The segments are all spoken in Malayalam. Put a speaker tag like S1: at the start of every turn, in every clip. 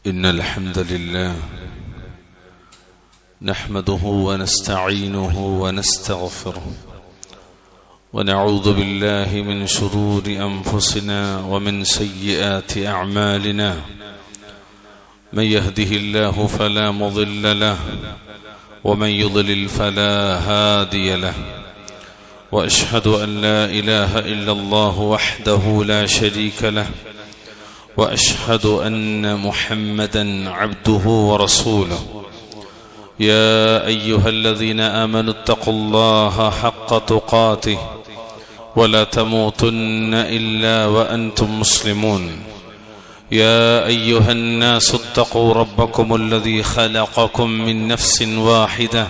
S1: إن الحمد لله نحمده ونستعينه ونستغفره ونعوذ بالله من شرور أنفسنا ومن سيئات أعمالنا من يهده الله فلا مضل له ومن يضلل فلا هادي له وأشهد أن لا إله إلا الله وحده لا شريك له وأشهد أن محمدا عبده ورسوله يا أيها الذين آمنوا اتقوا الله حق تقاته ولا تموتن إلا وأنتم مسلمون يا أيها الناس اتقوا ربكم الذي خلقكم من نفس واحدة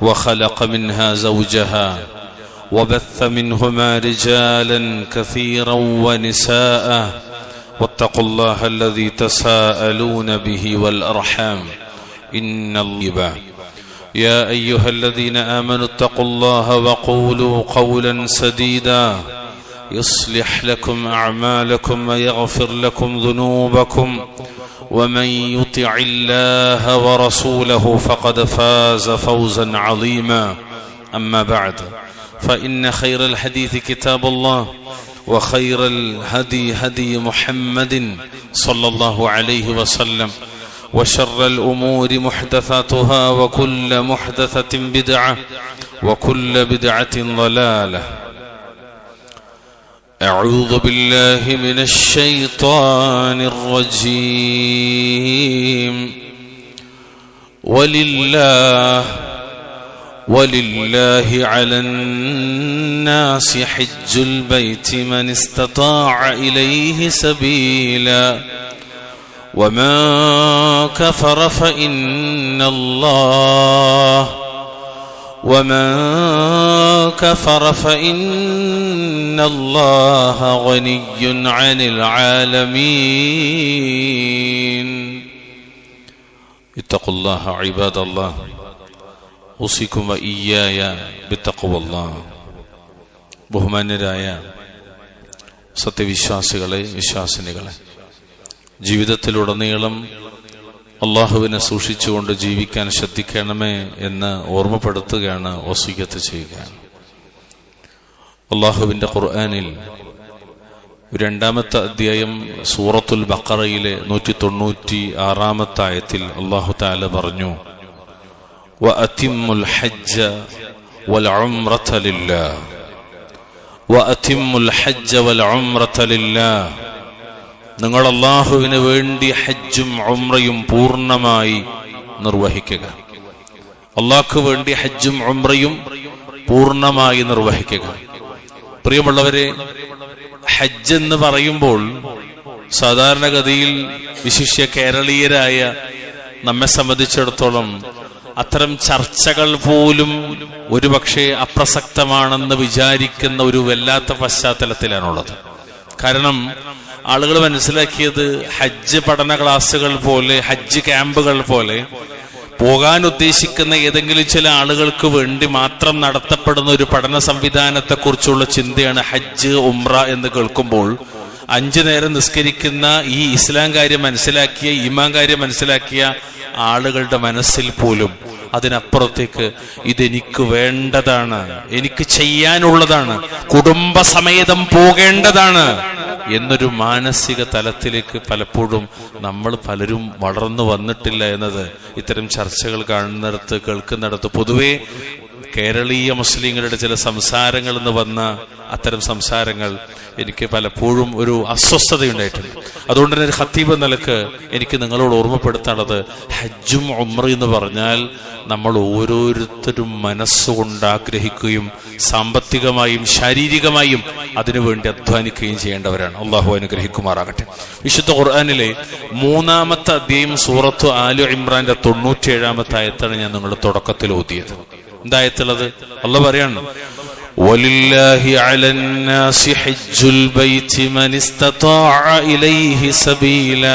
S1: وخلق منها زوجها وبث منهما رجالا كثيرا ونساء واتقوا الله الذي تساءلون به والأرحام إن الله يا أيها الذين آمنوا اتقوا الله وقولوا قولا سديدا يصلح لكم أعمالكم ويغفر لكم ذنوبكم ومن يطع الله ورسوله فقد فاز فوزا عظيما أما بعد فإن خير الحديث كتاب الله وخير الهدي هدي محمد صلى الله عليه وسلم وشر الأمور محدثاتها وكل محدثة بدعة وكل بدعة ضلالة أعوذ بالله من الشيطان الرجيم ولله على الناس حج البيت من استطاع إليه سبيلا ومن كفر فإن الله غني عن العالمين اتقوا الله عباد الله ഉസിക്കും വഇയ്യായ ബിത്തഖ്വല്ലാഹ്. ബഹുമാന്യരായ സത്യവിശ്വാസികളെ, വിശ്വാസിനികളെ, ജീവിതത്തിലുടനീളം അള്ളാഹുവിനെ സൂക്ഷിച്ചുകൊണ്ട് ജീവിക്കാൻ ശ്രദ്ധിക്കണമേ എന്ന് ഓർമ്മപ്പെടുത്തുകയാണ്, വസിയ്യത്ത് ചെയ്യുകയാണ്. അള്ളാഹുവിന്റെ ഖുർആനിൽ 2-ാമത്തെ അധ്യായം സൂറത്തുൽ ബഖറയിലെ 196-ാമത്തെ ആയത്തിൽ അള്ളാഹു തആല പറഞ്ഞു, وأتموا الحج والعمرة لله وأتموا الحج والعمرة لله. നിങ്ങൾ അല്ലാഹുവിന് വേണ്ടി ഹജ്ജും ഉംറയും പൂർണ്ണമായി നിർവഹിക്കുക. അല്ലാഹുവിന് വേണ്ടി ഹജ്ജും ഉംറയും പൂർണ്ണമായി നിർവഹിക്കുക. പ്രിയമുള്ളവരെ, ഹജ്ജ് എന്ന് പറയുമ്പോൾ സാധാരണഗതിയിൽ വിശിഷ്യ കേരളീയരായ നമ്മെ സംബന്ധിച്ചിടത്തോളം അത്തരം ചർച്ചകൾ പോലും ഒരുപക്ഷെ അപ്രസക്തമാണെന്ന് വിചാരിക്കുന്ന ഒരു വല്ലാത്ത പശ്ചാത്തലത്തിലാണുള്ളത്. കാരണം ആളുകൾ മനസ്സിലാക്കിയത് ഹജ്ജ് പഠന ക്ലാസ്സുകൾ പോലെ, ഹജ്ജ് ക്യാമ്പുകൾ പോലെ പോകാൻ ഉദ്ദേശിക്കുന്ന ഏതെങ്കിലും ചില ആളുകൾക്ക് വേണ്ടി മാത്രം നടത്തപ്പെടുന്ന ഒരു പഠന സംവിധാനത്തെക്കുറിച്ചുള്ള ചിന്തയാണ് ഹജ്ജ് ഉംറ എന്ന് കേൾക്കുമ്പോൾ 5 നേരം നിസ്കരിക്കുന്ന ഈ ഇസ്ലാം കാര്യം മനസ്സിലാക്കിയ, ഈമാൻ കാര്യം മനസ്സിലാക്കിയ ആളുകളുടെ മനസ്സിൽ പോലും അതിനപ്പുറത്തേക്ക് ഇതെനിക്ക് വേണ്ടതാണ്, എനിക്ക് ചെയ്യാനുള്ളതാണ്, കുടുംബസമേതം പോകേണ്ടതാണ് എന്നൊരു മാനസിക തലത്തിലേക്ക് പലപ്പോഴും നമ്മൾ പലരും വളർന്നു വന്നിട്ടില്ല എന്നത് ഇത്തരം ചർച്ചകൾ കാണുന്നിടത്ത്, കേൾക്കുന്നിടത്ത് പൊതുവെ കേരളീയ മുസ്ലിങ്ങളുടെ ചില സംസാരങ്ങൾ എന്ന് വന്ന അത്തരം സംസാരങ്ങൾ എനിക്ക് പലപ്പോഴും ഒരു അസ്വസ്ഥതയുണ്ടായിട്ടുണ്ട്. അതുകൊണ്ട് തന്നെ ഒരു ഖത്തീബ് എന്ന നിലക്ക് എനിക്ക് നിങ്ങളോട് ഓർമ്മപ്പെടുത്താനുള്ളത്, ഹജ്ജും ഉംറയും എന്ന് പറഞ്ഞാൽ നമ്മൾ ഓരോരുത്തരും മനസ്സുകൊണ്ട് ആഗ്രഹിക്കുകയും സാമ്പത്തികമായും ശാരീരികമായും അതിനുവേണ്ടി അധ്വാനിക്കുകയും ചെയ്യേണ്ടവരാണ്. അള്ളാഹു അനുഗ്രഹിക്കുമാറാകട്ടെ. വിശുദ്ധ ഖുർആനിലെ 3-ാമത്തെ അധ്യായം സൂറത്ത് ആലു ഇമ്രാന്റെ 97-ാമത്തെ ആയത്താണ് ഞാൻ നിങ്ങളുടെ തുടക്കത്തിൽ ഓതിയത്. എന്തായത്തുള്ളത്? അള്ളാഹു പറയാണ്, വലില്ലാഹി അലന്നാസി ഹജ്ജുൽ ബൈത്തി മൻ ഇസ്തതാഅ ഇലൈഹി സബീല.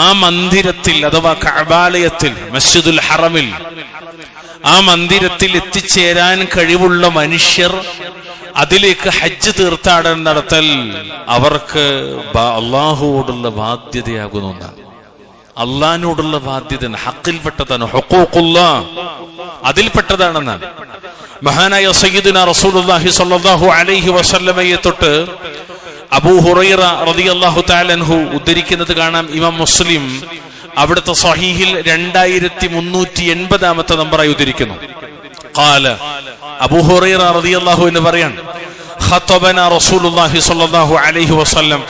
S1: ആ മന്ദിരത്തിൽ അഥവാ കഅബാലയത്തിൽ, മസ്ജിദുൽ ഹറമിൽ, ആ മന്ദിരത്തിൽ എത്തിച്ചേരാൻ കഴിവുള്ള മനുഷ്യർ അതിലേക്ക് ഹജ്ജ് തീർത്ഥാടനം നടത്തൽ അവർക്ക് അള്ളാഹുവോടുള്ള ബാധ്യതയാകുന്ന ഒന്നാണ്. അള്ളാഹിനോടുള്ള ബാധ്യത ഹക്കിൽപ്പെട്ടതാണ്, ഹുഖൂഖുല്ലാഹ് അതിൽപ്പെട്ടതാണെന്നാണ്. മഹാനായ സയ്യിദുനാ റസൂലുള്ളാഹി സ്വല്ലല്ലാഹു അലൈഹി വസല്ലമയെ തൊട്ട് അബൂ ഹുറൈറ റളിയല്ലാഹു തആല അൻഹു ഉദ്ധരിക്കുന്നത് കാണാം. ഇമാം മുസ്ലിം അവിടുത്തെ സ്വഹീഹിൽ 2380 നമ്പറായി ഉദ്ധരിക്കുന്നു. ഖാല അബൂ ഹുറൈറ റളിയല്ലാഹു അൻഹു പറയാൻ, ഖതബനാ റസൂലുള്ളാഹി സ്വല്ലല്ലാഹു അലൈഹി വസല്ലം,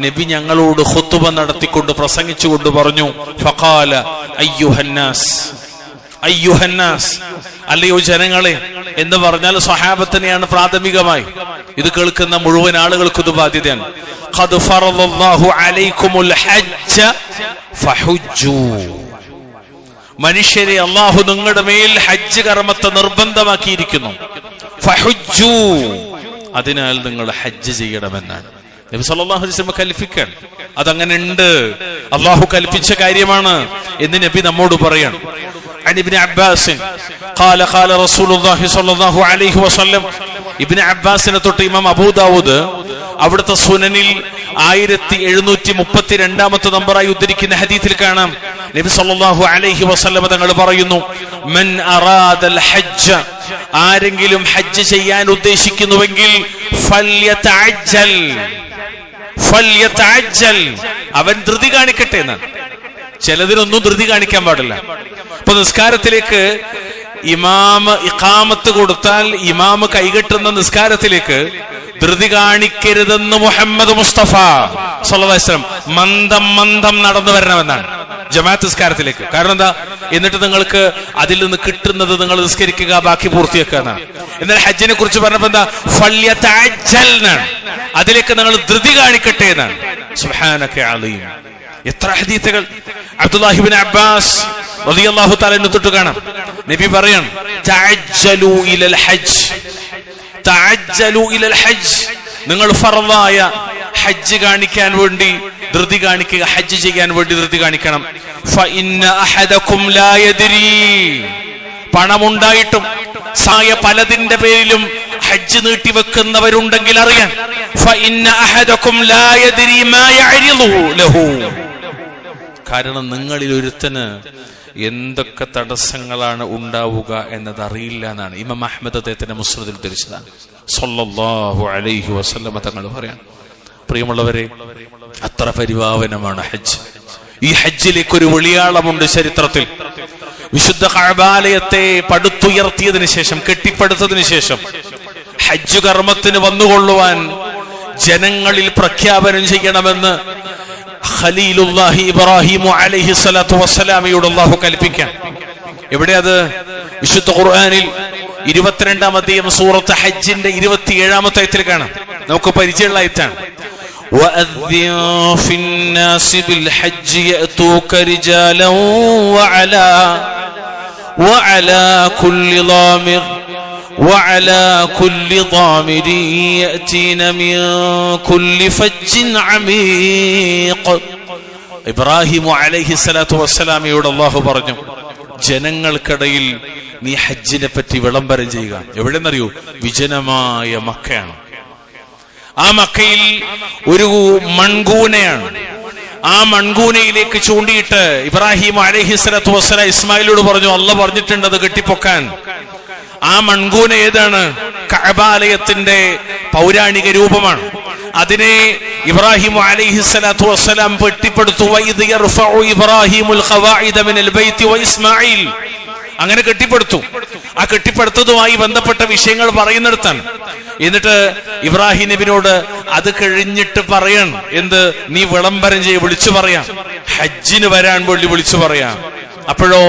S1: നബി ഞങ്ങളോട് ഖുതുബ നടത്തിക്കൊണ്ട് പ്രസംഗിച്ചുകൊണ്ട് പറഞ്ഞു, ഫഖാല അയ്യുഹന്നാസ്, അയ്യുഹന്നാസ്, അല്ലയോ ജനങ്ങളെ എന്ന് പറഞ്ഞാൽ സ്വഹാബത്തിനെയാണ് പ്രാഥമികമായി. ഇത് കേൾക്കുന്ന മുഴുവൻ ആളുകൾക്കും ഇത് ബാധ്യതയാണ്. ഖദ് ഫറളല്ലാഹു അലൈക്കുമുൽ ഹജ്ജ ഫഹുജ്ജു, മനുഷ്യരെ അല്ലാഹു നിങ്ങളുടെ മേൽ ഹജ്ജ് കർമ്മത്തെ നിർബന്ധമാക്കിയിരിക്കുന്നു. ഫഹുജ്ജു, അതിനാൽ നിങ്ങൾ ഹജ്ജ് ചെയ്യണമെന്നാണ് നബി സല്ലല്ലാഹു അലൈഹി വസല്ലം കൽപ്പിക്കാൻ. അതങ്ങനെ ഉണ്ട്, അല്ലാഹു കൽപ്പിച്ച കാര്യമാണ് എന്ന് നബി നമ്മോട് പറയാൻ. عن ابن عباس قال قال رسول الله صلى الله عليه وسلم, ഇബ്നു അബ്ബാസിനെ തൊട്ട് ഇമാം അബൂ ദാവൂദ് അവിടുത്തെ സുനനിൽ 1732 നമ്പറായി ഉദ്ധരിക്കുന്ന ഹദീസിൽ കാണാം, നബി സല്ലല്ലാഹു അലൈഹി വസല്ലം തങ്ങൾ പറയുന്നു, മൻ അറാദൽ ഹജ്ജ, ആരെങ്കിലും ഹജ്ജ് ചെയ്യാൻ ഉദ്ദേശിക്കുന്നുവെങ്കിൽ ഫല്യതഅജ്ജൽ, ഫല്യതഅജ്ജൽ, അവൻ ധൃതി കാണിക്കട്ടെ എന്നാണ്. ചിലതിനൊന്നും ധൃതി കാണിക്കാൻ പാടില്ല. ഇപ്പൊ നിസ്കാരത്തിലേക്ക് ഇമാമ് ഇഖാമത്ത് കൊടുത്താൽ ഇമാമ് കൈകെട്ടുന്ന നിസ്കാരത്തിലേക്ക് ധൃതി കാണിക്കരുതെന്ന് മുഹമ്മദ് മുസ്തഫ സല്ലല്ലാഹു അലൈഹി വസല്ലം മന്ദം മന്ദം നടന്നു വരണമെന്നാണ് ജമാഅത്ത് നിസ്കാരത്തിലേക്ക്. കാരണം എന്താ? എന്നിട്ട് നിങ്ങൾക്ക് അതിൽ നിന്ന് കിട്ടുന്നത് നിങ്ങൾ നിസ്കരിക്കുക, ബാക്കി പൂർത്തിയാക്കുക എന്നാണ്. എന്നാൽ ഹജ്ജിനെ കുറിച്ച് പറഞ്ഞപ്പോ എന്താ? ഫല്യതഅജ്ജൽ എന്നാണ്, അതിലേക്ക് നിങ്ങൾ ധൃതി കാണിക്കട്ടെ എന്നാണ്. സുബ്ഹാനക അലീം. എത്ര ഹദീസുകൾ അബ്ദുല്ലാഹി ഇബ്നു അബ്ബാസ് റളിയല്ലാഹു തആല തൊട്ട് കാണാം. നബി പറയാൻ, തഅജ്ജലു ഇലൽ ഹജ്ജ്, തഅജ്ജലു ഇലൽ ഹജ്ജ്, നിങ്ങൾ ഫർളായ ഹജ്ജ് കാണിക്കാൻ വേണ്ടി ധൃതി കാണിക്കുക, ഹജ്ജ് ചെയ്യാൻ വേണ്ടി ധൃതി കാണിക്കണം. ഫഇന്ന അഹദകും ലാ യദ്രി, പണമുണ്ടായിട്ടും സായ പലതിന്റെ പേരിലും ഹജ്ജ് നീട്ടിവെക്കുന്നവരുണ്ടെങ്കിൽ അറിയാൻ, ഫഇന്ന അഹദകും ലാ യദ്രി മാ യഅരിദു ലഹു, കാരണം നിങ്ങളിൽ ഒരുത്തന് എന്തൊക്കെ തടസ്സങ്ങളാണ് ഉണ്ടാവുക എന്നതറിയില്ല എന്നാണ് ഇമാം അഹ്മദ് അദ്ദേഹത്തിന്റെ മുസ്നദിൽ ഉദ്ധരിച്ചതാണ്. സല്ലല്ലാഹു അലൈഹി വസല്ലം തങ്ങൾ പറയാൻ. പ്രിയമുള്ളവരെ, അത്ര പരിപാവനമാണ് ഹജ്ജ്. ഈ ഹജ്ജിലേക്ക് ഒരു വെളിയാളമുണ്ട് ചരിത്രത്തിൽ. വിശുദ്ധ കഅബാലയത്തെ പടുത്തുയർത്തിയതിനു ശേഷം, കെട്ടിപ്പടുത്തതിനു ശേഷം ഹജ്ജ് കർമ്മത്തിന് വന്നുകൊള്ളുവാൻ ജനങ്ങളിൽ പ്രഖ്യാപനം ചെയ്യണമെന്ന് ഖലീലുല്ലാഹി ഇബ്രാഹിം അലൈഹി സ്വലാത്തു വസ്സലാമയോട് അല്ലാഹു കൽപ്പിക്കാൻ. എവിടെ അത്? വിശുദ്ധ ഖുർആനിൽ 22-ാം അധ്യായം സൂറത്ത് ഹജ്ജിന്റെ 27-ാമത്തെ ആയത്തിൽ കാണാം. നമുക്ക് പരിചയമുള്ള ആയത്താണ്. വഅദ്ദിൻ ഫിന്നാസി ബിൽ ഹജ്ജ് യഅതൂക റിജാലൻ വഅലാ കുല്ലി ളാമിർ وعلى كل ضامر يأتين من كل فج عميق. ഇബ്രാഹിം അലൈഹി സ്വലാത്തു വസ്സലാമയോട് അല്ലാഹു പറഞ്ഞു, ജനങ്ങൾക്കിടയിൽ നീ ഹജ്ജിനെ പറ്റി വിളംബരം ചെയ്യുക. എവിടെന്നറിയൂ? വിജനമായ മക്കയാണ്. ആ മക്കയിൽ ഒരു മൺകൂനയാണ്. ആ മൺകൂനയിലേക്ക് ചൂണ്ടിയിട്ട് ഇബ്രാഹിം അലൈഹി സ്വലാത്തു വസ്സലാം ഇസ്മായിലോട് പറഞ്ഞു, അല്ലാഹു പറഞ്ഞിട്ടുണ്ട് അത് കെട്ടിപ്പൊക്കാൻ. ആ മൺകൂന ഏതാണ്? കഅബാലയത്തിന്റെ പൗരാണിക രൂപമാണ്. അതിനെ ഇബ്രാഹിം അലൈഹി സ്വലാത്തു വസ്സലാം കെട്ടിപ്പടുത്തു. വഇദ് യർഫഉ ഇബ്രാഹിമുൽ ഖവാഇദ മിനൽ ബൈത്തി വഇസ്മാഈൽ, അങ്ങനെ കെട്ടിപ്പടുത്തു. ആ കെട്ടിപ്പടുത്തതുമായി ബന്ധപ്പെട്ട വിഷയങ്ങൾ പറയുന്നിടത്താണ്. എന്നിട്ട് ഇബ്രാഹിം നബിനോട് അത് കഴിഞ്ഞിട്ട് പറയാൻ, എന്ത്? നീ വിളംബരം ചെയ്യ, വിളിച്ചു പറയാം, ഹജ്ജിന് വരാൻ വേണ്ടി വിളിച്ചു പറയാം. അപ്പോഴോ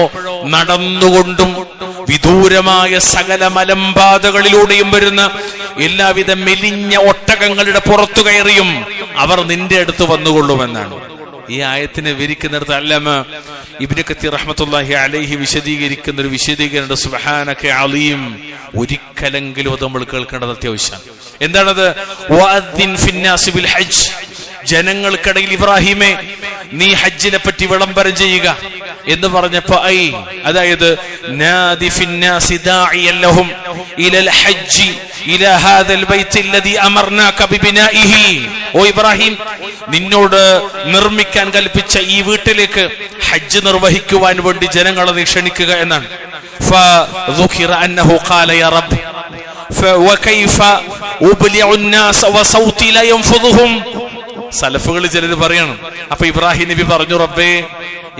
S1: നടന്നുകൊണ്ടും വിദൂരമായ സകല മലമ്പാതകളിലൂടെയും വരുന്ന എല്ലാവിധ മെലിഞ്ഞ ഒട്ടകങ്ങളുടെ പുറത്തു കയറിയും അവർ നിന്റെ അടുത്ത് വന്നുകൊള്ളുമെന്നാണ്. ഈ ആയത്തിനെ വിവരിക്കുന്നിടത്ത് അല്ലമ ഇബ്നു കത്തീർ റഹ്മത്തുള്ളാഹി അലൈഹി വിശദീകരിക്കുന്ന ഒരു വിശദീകരണം സുബ്ഹാനക അലീം. ഒരിക്കലെങ്കിലും അത് നമ്മൾ കേൾക്കേണ്ടത് അത്യാവശ്യമാണ്. എന്താണത്? വഅദ്ദിൻ ഫിന്നാസി ബിൽ ഹജ്ജ്, ജനങ്ങൾക്കിടയിൽ ഇബ്രാഹിമെ നീ ഹജ്ജിനെ പറ്റി വിളംബരം ചെയ്യുക എന്ന് പറഞ്ഞപ്പോ അതായത് നാദി ഫിന്നാസി ദാഇയൻ ലഹും ഇലൽ ഹജ്ജി ഇലാ ഹാദൽ ബൈത്തി അല്ലദി അമർനാക ബിബിനാഇഹി. ഓ ഇബ്രാഹിം, നിന്നോട് നിർമ്മിക്കാൻ കൽപ്പിച്ച ഈ വീട്ടിലേക്ക് ഹജ്ജ് നിർവഹിക്കുവാൻ വേണ്ടി ജനങ്ങളെ നീ ക്ഷണിക്കുക എന്നാണ്. ഫദുകിറ അന്നഹു ഖാല യാ റബ്ബ് വകൈഫ ഉബ്ലിഉ الناس വസൗതി ലാ യൻഫുദുഹും. സലഫുകൾ ചിലർ പറയണം, അപ്പൊ ഇബ്രാഹിം നബി പറഞ്ഞു, റബ്ബേ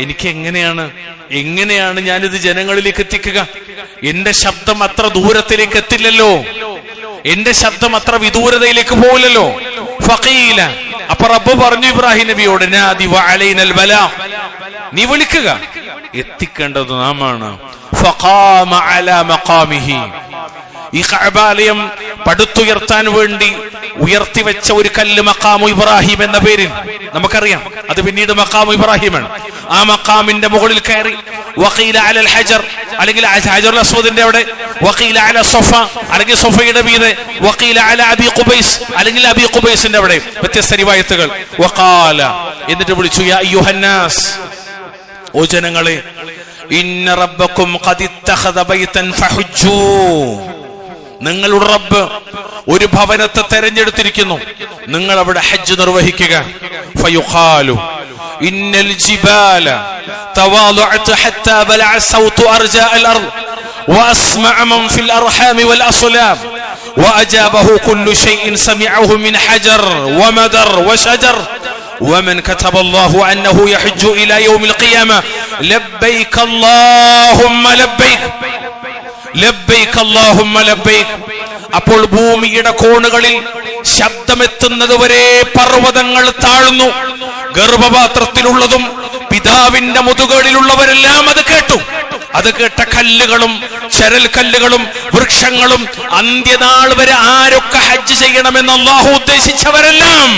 S1: എനിക്ക് എങ്ങനെയാണ് ഞാനിത് ജനങ്ങളിലേക്ക് എത്തിക്കുക? എന്റെ ശബ്ദം അത്ര ദൂരത്തിലേക്ക് എത്തില്ലല്ലോ, എന്റെ ശബ്ദം അത്ര വിദൂരതയിലേക്ക് പോകില്ലല്ലോ. ഫഖീല, അപ്പൊ റബ്ബ് പറഞ്ഞു ഇബ്രാഹിം നബിയോട്, നാദി വഅലൈനൽ ബലാ, നീ വിളിക്കുക, എത്തിക്കേണ്ടത് നാമാണ്. ഫഖാമ അലാ മഖാമിഹി. ഈ കഅബാലയം പടുത്തുയർത്താൻ വേണ്ടി ഉയർത്തിവെച്ച ഒരു കല്ല് മഖാമു ഇബ്രാഹിം എന്ന പേരിൽ നമുക്കറിയാം. അത് പിന്നീട് മഖാമു ഇബ്രാഹിമാണ്. ആ മഖാമിന്റെ മുകളിൽ കയറി വഖീല അലൽ ഹജർ, അല്ലെങ്കിൽ ഹജറുൽ അസ്വദിന്റെ അവിടെ, വഖീല അല സഫ, അല്ലെങ്കിൽ സഫയുടെ മീതെ, വഖീല അല അബി ഖുബൈസ്, അല്ലെങ്കിൽ അബി ഖുബൈസിന്റെ അവിടെ, വ്യത്യസ്ത റിവായത്തുകൾ. വഖാല, എന്നിട്ട് വിളിച്ചു, യാ അയ്യുഹന്നാസ്, ഓ ജനങ്ങളെ, ഇന്ന റബ്ബക്കും ഖദ് ഇത്തഖദ ബൈതൻ ഫഹുജ്ജൂ, നിങ്ങളുടെ റബ്ബ് ഒരു ഭവനത്തെ തെരഞ്ഞെടുത്തിരിക്കുന്നു, നിങ്ങൾ അവിടെ ഹജ്ജ് നിർവഹിക്കുക. ഫയുഖാലു ഇന്നൽ ജിബാല തവാദഅത് ഹത്താ ബലഅ സൗതു അർജാഅൽ അർദ് വഅസ്മഅ മൻ ഫിൽ അർഹാം വൽ അസ്ലാം വഅജാബഹു കുല്ലു ഷൈഇൻ സമിഅഹു മിൻ ഹജർ വമദർ വശജർ ومن كتب الله أنه يحج إلى يوم القيامة لبيك اللهم لبيك ലബ്ബൈക അല്ലാഹുമ്മ ലബ്ബൈക. അപ്പോൾ ഭൂമിയുടെ കോണുകളിൽ ശബ്ദമെത്തുന്നത് വരെ പർവ്വതങ്ങൾ താഴ്ന്നു. ഗർഭപാത്രത്തിലുള്ളതും പിതാവിന്റെ മുതുകളിലുള്ളവരെല്ലാം അത് കേട്ടു. അത് കേട്ട കല്ലുകളും ചരൽ കല്ലുകളും വൃക്ഷങ്ങളും അന്ത്യനാൾ വരെ ആരൊക്കെ ഹജ്ജ് ചെയ്യണമെന്ന് അല്ലാഹു ഉദ്ദേശിച്ചവരെല്ലാം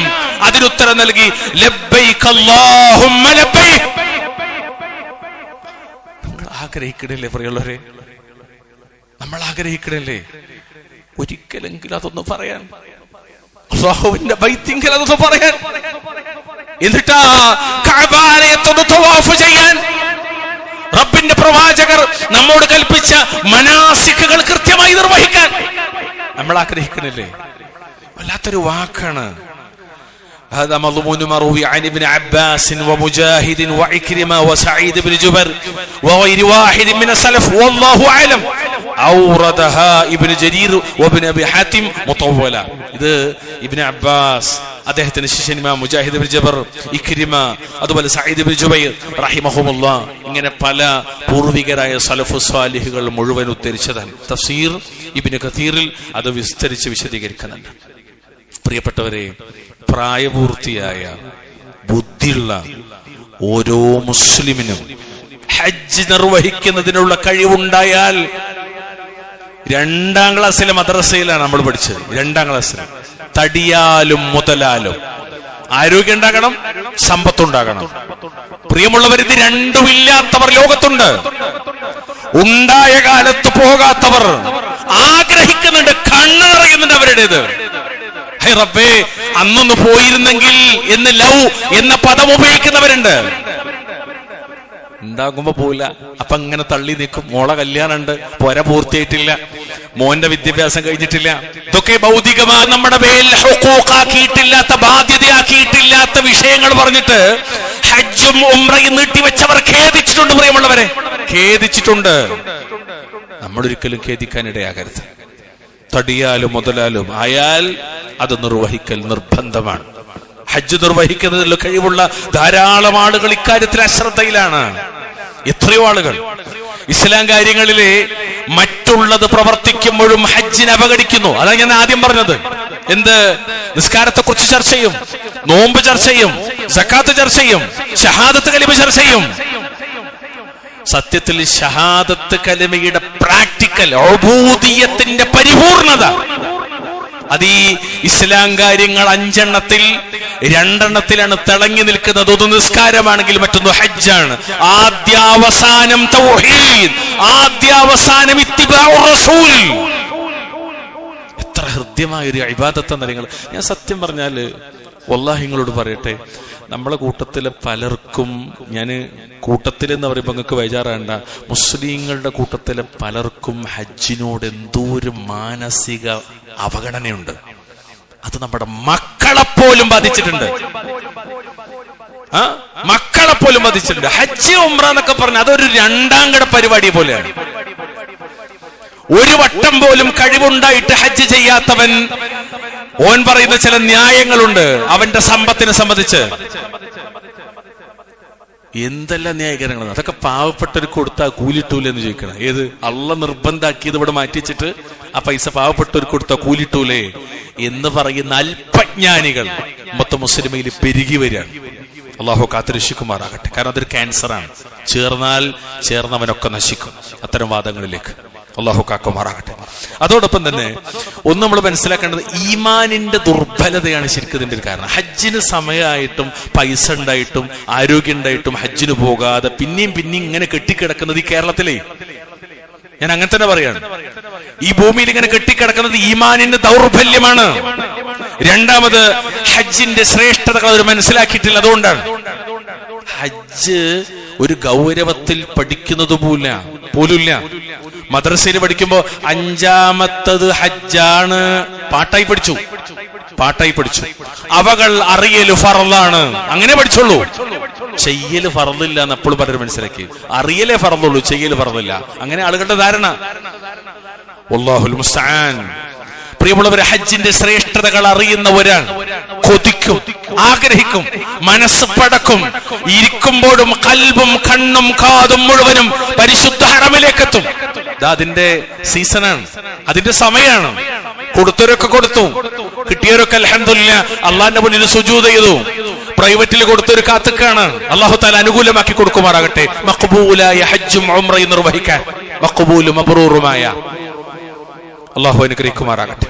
S1: അതിനുത്തരം നൽകി, ലബ്ബൈക അല്ലാഹുമ്മ ലബ്ബൈക. ആഗ്രഹിക്കണില്ലേ പ്രിയമുള്ളവരെ? നമ്മൾ ആഗ്രഹിക്കണല്ലേ ഒരിക്കലെങ്കിലും അതൊന്ന് പറയാൻ, അല്ലാഹുവിന്റെ ബൈത്തിങ്കൽ അതൊന്ന് പറയാൻ, എന്നിട്ടാ കഅബാലയത്തൊന്ന് തവാഫ് ചെയ്യാൻ. റബ്ബിന്റെ പ്രവാചകർ നമ്മോട് കൽപ്പിച്ച മനാസിക്കുകൾ കൃത്യമായി നിർവഹിക്കാൻ നമ്മൾ ആഗ്രഹിക്കണില്ലേ? വല്ലാത്തൊരു വാക്കാണ്. هذا مضمون مروي عن ابن عباس ومجاهد وعكرمة وسعيد بن جبر وغير واحد من السلف والله أعلم. أوردها ابن جرير وابن أبي حاتم مطولة. ഇത് ഇബ്നു അബ്ബാസ്, അദ്ദേഹത്തിന്റെ ശിഷ്യന്മാർ മുജാഹിദ് ഇബ്നു ജബർ, ഇക്രിമ, അതുപോലെ സഈദ് ഇബ്നു ജുബൈർ റഹിമഹുമുല്ലാഹ്, ഇങ്ങനെ പല പൂർവികരായ സലഫു സ്വാലിഹുകൾ മുഴുവൻ ഉദ്ധരിച്ചതാണ്. തഫ്സീർ ഇബ്നു കതീറിൽ അത് വിസ്തരിച്ച് വിശദീകരിക്കുന്നുണ്ട്. പ്രിയപ്പെട്ടവരെ, പ്രായപൂർത്തിയായ ബുദ്ധിയുള്ള ഓരോ മുസ്ലിമിനും ഹജ്ജ് നിർവഹിക്കുന്നതിനുള്ള കഴിവുണ്ടായാൽ, 2ാം ക്ലാസ്സിലെ മദ്രസയിലാണ് നമ്മൾ പഠിച്ചത്, 2ാം ക്ലാസ്സിൽ, തടിയാലും മുതലാലും ആരോഗ്യം ഉണ്ടാകണം, സമ്പത്തുണ്ടാകണം. പ്രിയമുള്ളവർ, ഇത് രണ്ടുമില്ലാത്തവർ ലോകത്തുണ്ട്. ഉണ്ടായ കാലത്ത് പോകാത്തവർ ആഗ്രഹിക്കുന്നുണ്ട്, കണ്ണറിയുന്നുണ്ട് അവരുടേത്. റബ്ബേ, അന്നൊന്ന് പോയിരുന്നെങ്കിൽ എന്ന് ലവ് എന്ന പദം ഉപയോഗിക്കുന്നവരുണ്ട്. ഉണ്ടാകുമ്പോ പോയില്ല, അപ്പൊ ഇങ്ങനെ തള്ളി നിൽക്കും. മോളെ കല്യാണമുണ്ട്, പൊര പൂർത്തിയായിട്ടില്ല, മോന്റെ വിദ്യാഭ്യാസം കഴിഞ്ഞിട്ടില്ല. ഇതൊക്കെ ഭൗതികമായി നമ്മുടെ മേൽ ഹുഖൂഖാക്കിയിട്ടില്ലാത്ത, ബാധ്യതയാക്കിയിട്ടില്ലാത്ത വിഷയങ്ങൾ പറഞ്ഞിട്ട് ഹജ്ജും ഉംറയും നീട്ടിവെച്ചവർ ഖേദിച്ചിട്ടുണ്ട്. പ്രിയമുള്ളവരെ, ഖേദിച്ചിട്ടുണ്ട്. നമ്മളൊരിക്കലും ഖേദിക്കാനിടയാകരുത്. തടിയാലും മുതലാലും ആയാൽ അത് നിർവഹിക്കൽ നിർബന്ധമാണ്. ഹജ്ജ് നിർവഹിക്കുന്നതിൽ കഴിവുള്ള ധാരാളം ആളുകൾ ഇക്കാര്യത്തിൽ അശ്രദ്ധയിലാണ്. എത്രയോ ആളുകൾ ഇസ്ലാം കാര്യങ്ങളിലെ മറ്റുള്ളത് പ്രവർത്തിക്കുമ്പോഴും ഹജ്ജിനെ അവഗണിക്കുന്നു. അതാണ് ഞാൻ ആദ്യം പറഞ്ഞത്. എന്ത്? നിസ്കാരത്തെ കുറിച്ച് ചർച്ച ചെയ്യും, നോമ്പ് ചർച്ച ചെയ്യും, സക്കാത്ത് ചർച്ച ചെയ്യും, ഷഹാദത്ത് കലിമ ചർച്ച ചെയ്യും. സത്യത്തിൽ ഷഹാദത്ത് കലിമയുടെ പ്രാക്ടിക്കൽ ഉബൂദിയ്യത്തിന്റെ പരിപൂർണത അത് ഈ ഇസ്ലാം കാര്യങ്ങൾ 5 2 തിളങ്ങി നിൽക്കുന്നത്. ഒന്ന് നിസ്കാരമാണെങ്കിൽ മറ്റൊന്ന് ഹജ്ജാണ്. ആദ്യാവസാനം തൗഹീദ്, ആദ്യാവസാനം ഇത്തിബാഉർ റസൂൽ. എത്ര ഹൃദ്യമായ ഒരു ഇബാദത്ത് എന്നറിയുന്നത്. ഞാൻ സത്യം പറഞ്ഞാല് വല്ലാഹി നിങ്ങളോട് പറയട്ടെ, നമ്മളെ കൂട്ടത്തിലെ പലർക്കും, ഞാൻ കൂട്ടത്തിൽ എന്ന് പറയുമ്പോൾ നിങ്ങൾക്ക് ബേജാറാണ്ട, മുസ്ലിങ്ങളുടെ കൂട്ടത്തിലെ പലർക്കും ഹജ്ജിനോട് എന്തോ ഒരു മാനസിക അവഗണനയുണ്ട്. അത് നമ്മുടെ മക്കളെപ്പോലും ബാധിച്ചിട്ടുണ്ട്. മക്കളെപ്പോലും ബാധിച്ചിട്ടുണ്ട്. ഹജ്ജ് ഉംറ എന്നൊക്കെ പറഞ്ഞ അതൊരു രണ്ടാം കട പരിപാടി പോലെയാണ്. ഒരു വട്ടം പോലും കഴിവുണ്ടായിട്ട് ഹജ്ജ് ചെയ്യാത്തവൻ, ഓൻ പറയുന്ന ചില ന്യായങ്ങളുണ്ട് അവന്റെ സമ്പത്തിനെ സംബന്ധിച്ച്. എന്തെല്ലാം ന്യായീകരണങ്ങൾ! അതൊക്കെ പാവപ്പെട്ടവർക്ക് കൊടുത്താൽ കൂലിട്ടൂല എന്ന് ചോദിക്കണം. ഏത് അള്ള നിർബന്ധാക്കിയത് ഇവിടെ മാറ്റിച്ചിട്ട് ആ പൈസ പാവപ്പെട്ടവർക്ക് കൊടുത്താൽ കൂലിട്ടൂലേ എന്ന് പറയുന്ന അല്പജ്ഞാനികൾ മൊത്തം മുസ്ലിമയിൽ പെരുകി വരികയാണ്. അള്ളാഹു കാത്തുരക്ഷിക്കുമാറാകട്ടെ. കാരണം അതൊരു ക്യാൻസറാണ്. ചേർന്നവനൊക്കെ നശിക്കും അത്തരം വാദങ്ങളിലേക്ക്. അള്ളാഹു കാക്കുമാറാകട്ടെ. അതോടൊപ്പം തന്നെ ഒന്ന് നമ്മൾ മനസ്സിലാക്കേണ്ടത്, ഈമാനിന്റെ ദുർബലതയാണ് ശരിക്കും ഇതിന്റെ ഒരു കാരണം. ഹജ്ജിന് സമയമായിട്ടും പൈസ ഉണ്ടായിട്ടും ആരോഗ്യം ഉണ്ടായിട്ടും ഹജ്ജിന് പോകാതെ പിന്നെയും ഇങ്ങനെ കെട്ടിക്കിടക്കുന്നത് ഈ കേരളത്തിലേ, ഞാൻ അങ്ങനെ തന്നെ പറയാണ്, ഈ ഭൂമിയിൽ ഇങ്ങനെ കെട്ടിക്കിടക്കുന്നത് ഈമാനിന്റെ ദൗർബല്യമാണ്. രണ്ടാമത്, ഹജ്ജിന്റെ ശ്രേഷ്ഠതകൾ അവർ മനസ്സിലാക്കിയിട്ടില്ല. അതുകൊണ്ടാണ് ഹജ്ജ് ഒരു ഗൗരവത്തിൽ പഠിക്കുന്നത് പോലുമില്ല. മദ്രസയിൽ പഠിക്കുമ്പോ 5ാമത്തത് ഹജ്ജാണ് പാട്ടായി പഠിച്ചു. അവകൾ അറിയല് ഫർളാണ്, അങ്ങനെ പഠിച്ചുള്ളൂ. ചെയ്യല് ഫർളില്ല എന്ന് എപ്പോഴും പലരും മനസ്സിലാക്കി. അറിയലേ ഫർളുള്ളൂ, ചെയ്യല് ഫർളില്ല. അങ്ങനെ ആളുകളുടെ ധാരണ. വല്ലാഹുൽ മുസ്തആൻ. പ്രിയമുള്ളവരെ, ഹജ്ജിന്റെ ശ്രേഷ്ഠതകൾ അറിയുന്നവരാണ്. കൊതിക്കും, ആഗ്രഹിക്കും, മനസ്സ് പടക്കും. ഇരിക്കുമ്പോഴും കൽബും കണ്ണും കാതും മുഴുവനും പരിശുദ്ധ ഹറമിലേക്ക് എത്തും. അതിന്റെ സീസണാണ്, അതിന്റെ സമയമാണ്. കൊടുത്തവരൊക്കെ കൊടുത്തു, കിട്ടിയവരൊക്കെ അൽഹംദുലില്ലാ അള്ളാന്റെ മുന്നിൽ സുജൂദ് ചെയ്തു. പ്രൈവറ്റിൽ കൊടുത്തൊരു കാത്തുക്കാണ്. അല്ലാഹു തആല അനുകൂലമാക്കി കൊടുക്കുമാറാകട്ടെ. മഖ്ബൂലായ ഹജ്ജും ഉംറയും നിർവഹിക്കാൻ മഖ്ബൂലും മബ്റൂറുമായ അല്ലാഹു അനുഗ്രഹിക്കുമാറാകട്ടെ.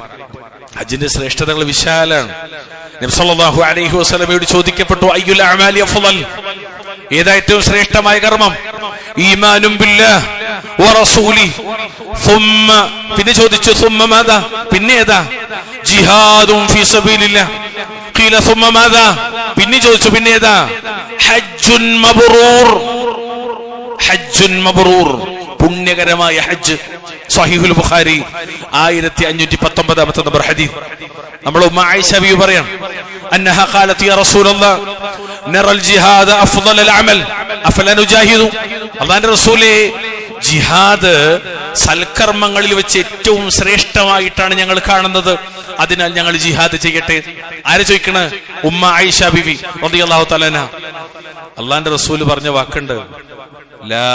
S1: ഹജ്ജിന്റെ ശ്രേഷ്ഠതകൾ വിശാലാണ്. നബി സല്ലല്ലാഹു അലൈഹി വസല്ലമയോട് ചോദിക്കപ്പെട്ടു, അയ്യുൽ അഅമാലി അഫ്ളൽ, ഏതാ ഏറ്റവും ശ്രേഷ്ഠമായ കർമ്മം? ഈമാനും ബില്ലാഹ് വറസൂലി. സുമ്മ, പിന്നെ ചോദിച്ചു സുമ്മ മാദാ, പിന്നെ ഏതാ? ജിഹാദുൻ ഫീ സബീലില്ലാഹ്. ഖീല സുമ്മ മാദാ, പിന്നെ ചോദിച്ചു പിന്നെ ഏതാ? ഹജ്ജുൻ മബ്റൂർ. ഹജ്ജുൻ മബ്റൂർ, പുണ്യകരമായ ഹജ്ജ്. സ്വഹീഹുൽ ബുഖാരി 1519 നമ്പർ ഹദീസ്. നമ്മൾ ഉമ്മ ആയിഷ ബിവി പറയാം, അന്നഹ ഖാലത് യാ റസൂലല്ലാഹ് നറൽ ജിഹാദ അഫ്ളൽ അമൽ അഫല നുജാഹിദു. അല്ലാഹുവിന്റെ റസൂലേ, ജിഹാദ് സൽക്കർമ്മങ്ങളിൽ വെച്ച് ഏറ്റവും ശ്രേഷ്ഠമായിട്ടാണ് ഞങ്ങൾ കാണുന്നത്. അതിനാൽ ഞങ്ങൾ ജിഹാദ് ചെയ്യട്ടെ. ആരെ ചോദിക്കണ? ഉമ്മ ആയിഷ ബിവി റളിയല്ലാഹു തആല അൻഹ. അല്ലാഹുവിന്റെ റസൂൽ പറഞ്ഞ വാക്കുണ്ട്, ലാ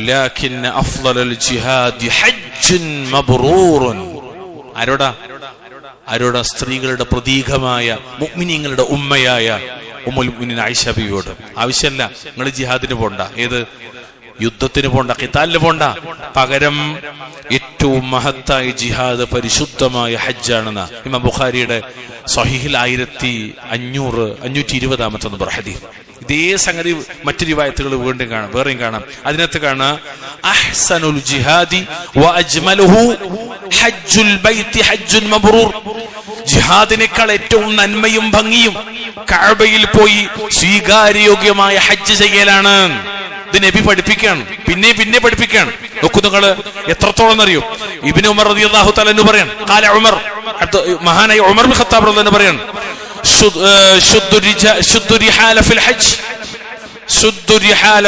S1: ലകിൻ അഫ്ളൽ ജിഹാദി ഹജ്ജുൻ മബ്റൂറുൻ. ആരോടാ? സ്ത്രീകളുടെ പ്രതീകമായ മുഅ്മിനീങ്ങളുടെ ഉമ്മയായ ഉമ്മുൽ മുഅ്മിനീൻ ആയിഷ ബിവിയോട്. ആവശ്യമല്ല നിങ്ങൾ ജിഹാദിന് പോണ്ട, ഏത് യുദ്ധത്തിന് പോണ്ട, ഖിതാലിന് പോണ്ട. പകരം ഏറ്റവും മഹത്തായ ജിഹാദ് പരിശുദ്ധമായ ഹജ്ജാണെന്ന ഇമാം ബുഖാരിയുടെ സ്വഹീഹിൽ 1520 നമ്പർ ഹദീസ്. ഇതേ സംഗതി മറ്റു റിവായത്തുകൾ വേറെയും കാണാം. അതിനകത്ത് കാണാം, അഹ്സനുൽ ജിഹാദി വ അജ്മലുഹു ഹജ്ജുൽ ബൈത്തി ഹജ്ജുൻ മബ്റൂർ. ജിഹാദിനേക്കാൾ ഏറ്റവും നന്മയും ഭംഗിയും കഅബയിൽ പോയി സ്വീകാര്യോഗ്യമായ ഹജ്ജ് ചെയ്യലാണ്. ഇത് നബി പഠിപ്പിക്കുകയാണ്, പിന്നെ പഠിപ്പിക്കുകയാണ്. നോക്കൂ നിങ്ങള് എത്രത്തോളം അറിയോ. ഇബ്നു ഉമർ റളിയല്ലാഹു തആല അൻഹു പറയാണ്, ഖാല ഉമർ, മഹാനായ ഉമർ ഇബ്നു ഖത്താബ് റളിയല്ലാഹു അൻഹു പറയാണ്, ശുദ്ദു റിഹാല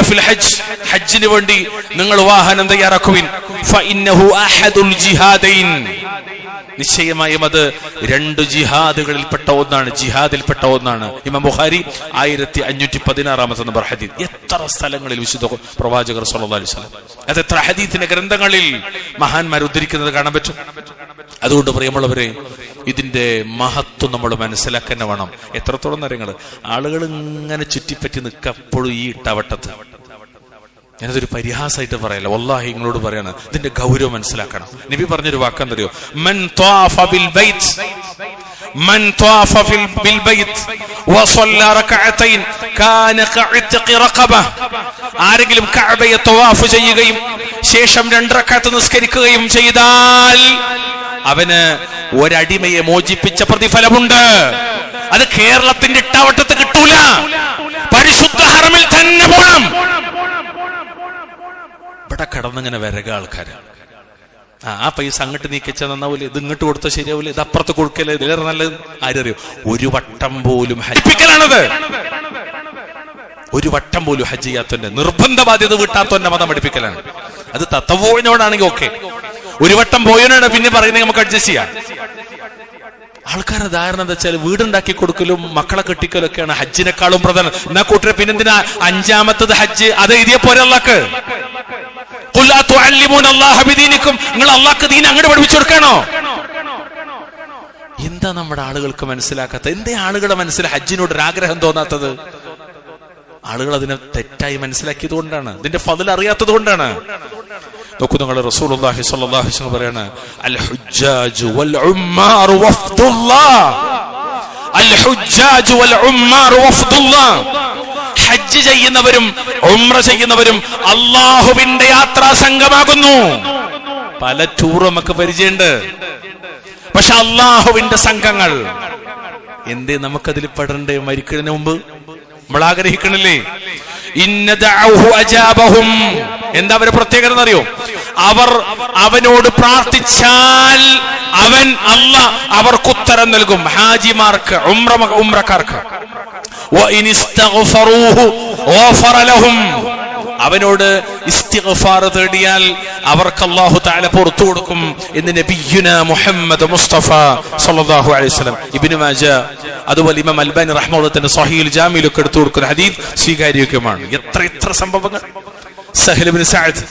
S1: ഫിൽ ഹജ്ജ്, ഹജ്ജിന് വേണ്ടി നിങ്ങൾ വാഹനം തയ്യാറാക്കുവിൻ. ഫഇന്നഹു അഹദുൽ ജിഹാദൈൻ, നിശ്ചയമായും അത് 2 ജിഹാദുകളിൽപ്പെട്ട ഒന്നാണ്. ഇമാം ബുഖാരി 1516 നമ്പർ ഹദീസ്. എത്ര സ്ഥലങ്ങളിൽ വിശുദ്ധ പ്രവാചകർ സ്വല്ലല്ലാഹു അലൈഹി വസല്ലം, അത് എത്ര ഹദീസിന്റെ ഗ്രന്ഥങ്ങളിൽ മഹാന്മാർ ഉദ്ധരിക്കുന്നത് കാണാൻ പറ്റും. അതുകൊണ്ട് പ്രിയമുള്ളവരെ, ഇതിന്റെ മഹത്വം നമ്മൾ മനസ്സിലാക്കാൻ വേണം. എത്രത്തോളം കാര്യങ്ങൾ ആളുകൾ ഇങ്ങനെ ചുറ്റിപ്പറ്റി നിൽക്കപ്പോഴും ഈ ഇട്ടവട്ടത്ത്. ഞാനതൊരു പരിഹാസമായിട്ട് പറയല്ല, വല്ലാഹി നിങ്ങളോട് പറയാണ്, ഇതിന്റെ ഗൗരവം മനസ്സിലാക്കണം. നബി പറഞ്ഞൊരു വാക്കെന്തറിയോ? മൻ ത്വാഫ ബിൽ ബൈത്ത് വസല്ല റകഅതൈൻ കാന കഇത്ഖി റഖബ. ആരെങ്കിലും കഅബയെ തവാഫ് ചെയ്യുകയും ശേഷം 2 റക്അത്ത് നിസ്കരിക്കുകയും ചെയ്താൽ അവന് ഒരടിമയെ മോചിപ്പിച്ച പ്രതിഫലമുണ്ട്. അത് കേരളത്തിന്റെ ഇട്ടാവട്ടത്ത് കിട്ടൂല. പരിശുദ്ധ ഹറമിൽ തന്നെ പോണം. ഇവിടെ കിടന്നിങ്ങനെ വരക ആൾക്കാര്. ആ പൈസ അങ്ങോട്ട് നീക്കിച്ചാൽ നന്നാവൂലേ, ഇത് ഇങ്ങോട്ട് കൊടുത്താൽ ശരിയാവൂലേ, ഇത് അപ്പുറത്ത് കൊടുക്കല്ലേ, ഇതിലേറെ നല്ലത്. ആരറിയോ? ഒരു വട്ടം പോലും ഹജ്ജിക്കലാണത്. ഒരു വട്ടം പോലും ഹജ്ജ് ചെയ്യാത്തവന്റെ, നിർബന്ധ ബാധ്യത വീട്ടാത്തവന്റെ മതം പഠിപ്പിക്കലാണ്. അത് തത്തവോയിനോടാണെങ്കിൽ ഓക്കെ, ഒരു വട്ടം പോയവനോട് പിന്നെ പറയുന്നത് നമുക്ക് അഡ്ജസ്റ്റ് ചെയ്യാം. ആൾക്കാരുടെ ധാരണ എന്താ വെച്ചാൽ വീടുണ്ടാക്കി കൊടുക്കലും മക്കളെ കെട്ടിക്കലും ഒക്കെയാണ് ഹജ്ജിനെക്കാളും പ്രധാനം. എന്നാ കൂട്ടരെ പിന്നെന്തിനാ അഞ്ചാമത്തത് ഹജ്ജ്? അത് എഴുതിയ പോലെ അള്ളാക്ക് നിങ്ങൾ അള്ളാഹ്ക്ക് ദീൻ അങ്ങോട്ട് പഠിപ്പിച്ചു കൊടുക്കണോ? എന്താ നമ്മുടെ ആളുകൾക്ക് മനസ്സിലാക്കാത്ത? എന്തേ ആളുകളുടെ മനസ്സിൽ ഹജ്ജിനോട് ഒരു ആഗ്രഹം തോന്നാത്തത്? ആളുകൾ അതിനെ തെറ്റായി മനസ്സിലാക്കിയത് കൊണ്ടാണ്, ഇതിന്റെ ഫضل അറിയാത്തത് കൊണ്ടാണ്. നോക്കൂ നിങ്ങൾ, റസൂലുള്ളാഹി സ്വല്ലല്ലാഹു അലൈഹി വസല്ലം പറയാണ്, അൽ ഹുജ്ജാജു വൽ ഉമ്മാറു വഫ്ദുല്ലാഹ്. അൽ ഹുജ്ജാജു വൽ ഉമ്മാറു വഫ്ദുല്ലാഹ്. ഹജ്ജ് ചെയ്യുന്നവരും ഉംറ ചെയ്യുന്നവരും അള്ളാഹുവിന്റെ യാത്രാ സംഘമാകുന്നു. പല ടൂർ നമുക്ക് പരിചയമുണ്ട്, പക്ഷെ അള്ളാഹുവിന്റെ സംഘങ്ങൾ എന്തേ നമുക്കതിൽ പെടണ്ടേ? മരിക്കുന്നതിന് മുമ്പ് നമ്മൾ ആഗ്രഹിക്കണില്ലേ? എന്താ അവരുടെ പ്രത്യേകത എന്നറിയോ? അവനോട് പ്രാർത്ഥിച്ചാൽ അള്ളാഹ് അവർക്ക് ഉത്തരം നൽകും. ഹാജിമാർക്ക്, ഉംറക്കാർക്ക്. അവനോട് ഇസ്തിഗ്ഫാർ തേടിയാൽ അവർക്ക് അല്ലാഹു തആല പുറത്തു കൊടുക്കും എന്ന് നബിയുനാ മുഹമ്മദ് മുസ്തഫ സല്ലല്ലാഹു അലൈഹി വസല്ലം. ഇബ്നു മാജ അതുപോലെ ഇമാം അൽബാനി റഹ്മത്തുള്ളാഹി സ്വഹീഹുൽ ജാമിഇലൊക്കെ എടുത്തു കൊടുക്കുന്ന ഹദീസ് സ്വീകാര്യോഗ്യമാണ്. എത്ര സംഭവങ്ങൾ. സഹൽ ഇബ്നു സഅദ്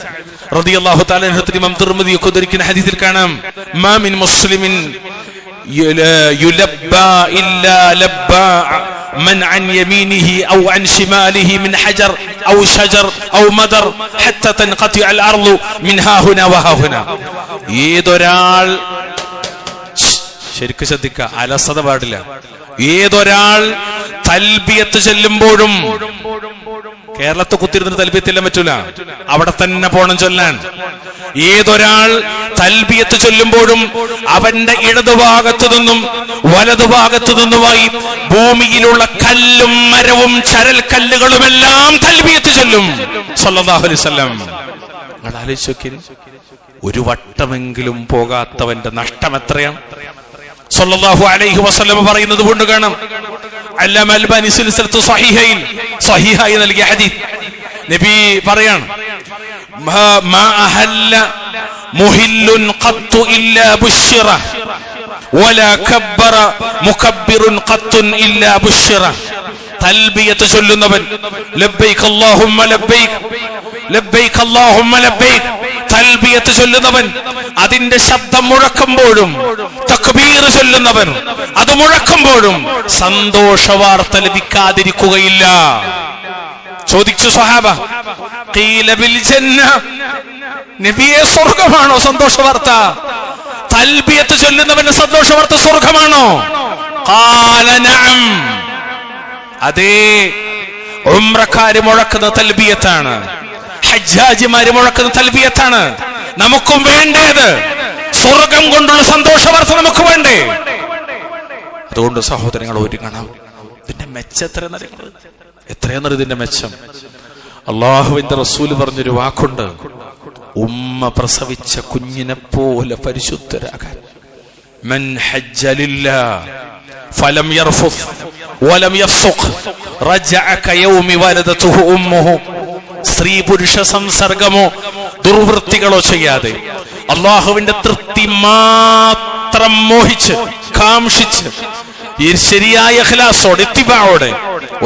S1: റളിയല്ലാഹു തആല അൻഹു ഇമാം തിർമിദി ഒക്കെ ഉദ്ധരിക്കുന്ന ഹദീസിൽ കാണാം, മാ മിൻ മുസ്ലിമിൻ യുലബ്ബാ ഇല്ലാ ലബ്ബാ من عن يمينه أو عن شماله من حجر أو شجر أو مدر حتى تنقطع الأرض من ها هنا وها هنا. ഏതൊരാൾ, ശരിക്കും ശ്രദ്ധിക്കുക, അലസത പാടില്ല. ഏതൊരാൾ തൽബിയത്ത് ചൊല്ലുമ്പോഴും, കേരളത്തെ കുത്തിരുന്നിട്ട് തൽബിയത്ത് ചെല്ലാൻ പറ്റൂല, അവിടെ തന്നെ പോണം ചൊല്ലാൻ. ഏതൊരാൾ തൽബിയത്ത് ചൊല്ലുമ്പോഴും അവന്റെ ഇടതുഭാഗത്തു നിന്നും വലതുഭാഗത്തു നിന്നുമായി ഭൂമിയിലുള്ള കല്ലും മരവും ചരൽ കല്ലുകളുമെല്ലാം തൽബിയത്ത് ചൊല്ലും സല്ലല്ലാഹു അലൈഹി വസല്ലം. നിങ്ങൾ ആലോചിച്ച് നോക്കിയേ, ഒരു വട്ടമെങ്കിലും പോകാത്തവന്റെ നഷ്ടം എത്രയാണ്? സല്ലല്ലാഹു അലൈഹി വസല്ലം പറയുന്നത് കൊണ്ട് കാണാം, അല്ലാമ അൽബാനി സിൽസിലത്തു സ്വഹീഹായി നൽകിയ ഹദീസ് നബി പറയാണ്, മാ അഹല്ല മുഹില്ലുൻ ഖത്തു ഇല്ലാ ബുശ്ശിറ വലാ കബ്ബറ മുകബ്ബിറുൻ ഖത്തുൻ ഇല്ലാ ബുശ്ശിറ. തൽബിയത്ത് ചൊല്ലുന്നവൻ, ലബ്ബൈക അല്ലാഹുമ്മ ലബ്ബൈക ലബ്ബൈക അല്ലാഹുമ്മ ലബ്ബൈക, തൽബിയത്ത് ചൊല്ലുന്നവൻ അതിന്റെ ശബ്ദം മുഴക്കുമ്പോഴും, തക്ബീർ ചൊല്ലുന്നവൻ അത് മുഴക്കുമ്പോഴും സന്തോഷ വാർത്ത ലഭിക്കാതിരിക്കുകയില്ല. ചോദിച്ചു സ്വഹാബ, ഖീല ബിൽ ജന്ന, നബിയെ സ്വർഗ്ഗമാണോ സന്തോഷ വാർത്ത? തൽബിയത്ത് ചൊല്ലുന്നവന്റെ സന്തോഷ വാർത്ത സ്വർഗ്ഗമാണോ? ഖാല നഅം, അതേ, ഉംറക്കാര് മുഴക്കുന്ന തൽബിയത്താണ്, ഹജ്ജാജിമാര് മുഴക്കുന്ന തൽബിയത്താണ് നമുക്കും വേണ്ടത്. സ്വർഗം കൊണ്ടുള്ള സന്തോഷ വാർത്ത നമുക്ക് വേണ്ടേ? അതുകൊണ്ട് സഹോദരങ്ങൾ ഒരുങ്ങണം. ഇതിന്റെ മെച്ചം എത്രയെന്നറിയ ഇതിന്റെ മെച്ചം. അള്ളാഹുവിന്റെ റസൂൽ പറഞ്ഞൊരു വാക്കുണ്ട്, ഉമ്മ പ്രസവിച്ച കുഞ്ഞിനെ പോലെ പരിശുദ്ധരാകാൻ. മൻ ഹജ്ജ ലില്ലാഹ് ഫലം യർഫുസ് വലം യഫ്സുഖ് റജഅ കയൗമി വലദതുഹു ഉമ്മുഹു. സ്ത്രീ പുരുഷ സംസർഗമോ ദുർവൃത്തികളോ ചെയ്യാതെ അള്ളാഹുവിന്റെ തൃപ്തി മാത്രം മോഹിച്ച് കാംക്ഷിച്ച് ശരിയായ ഇഖ്ലാസോടെ ഇത്തിബാഓടെ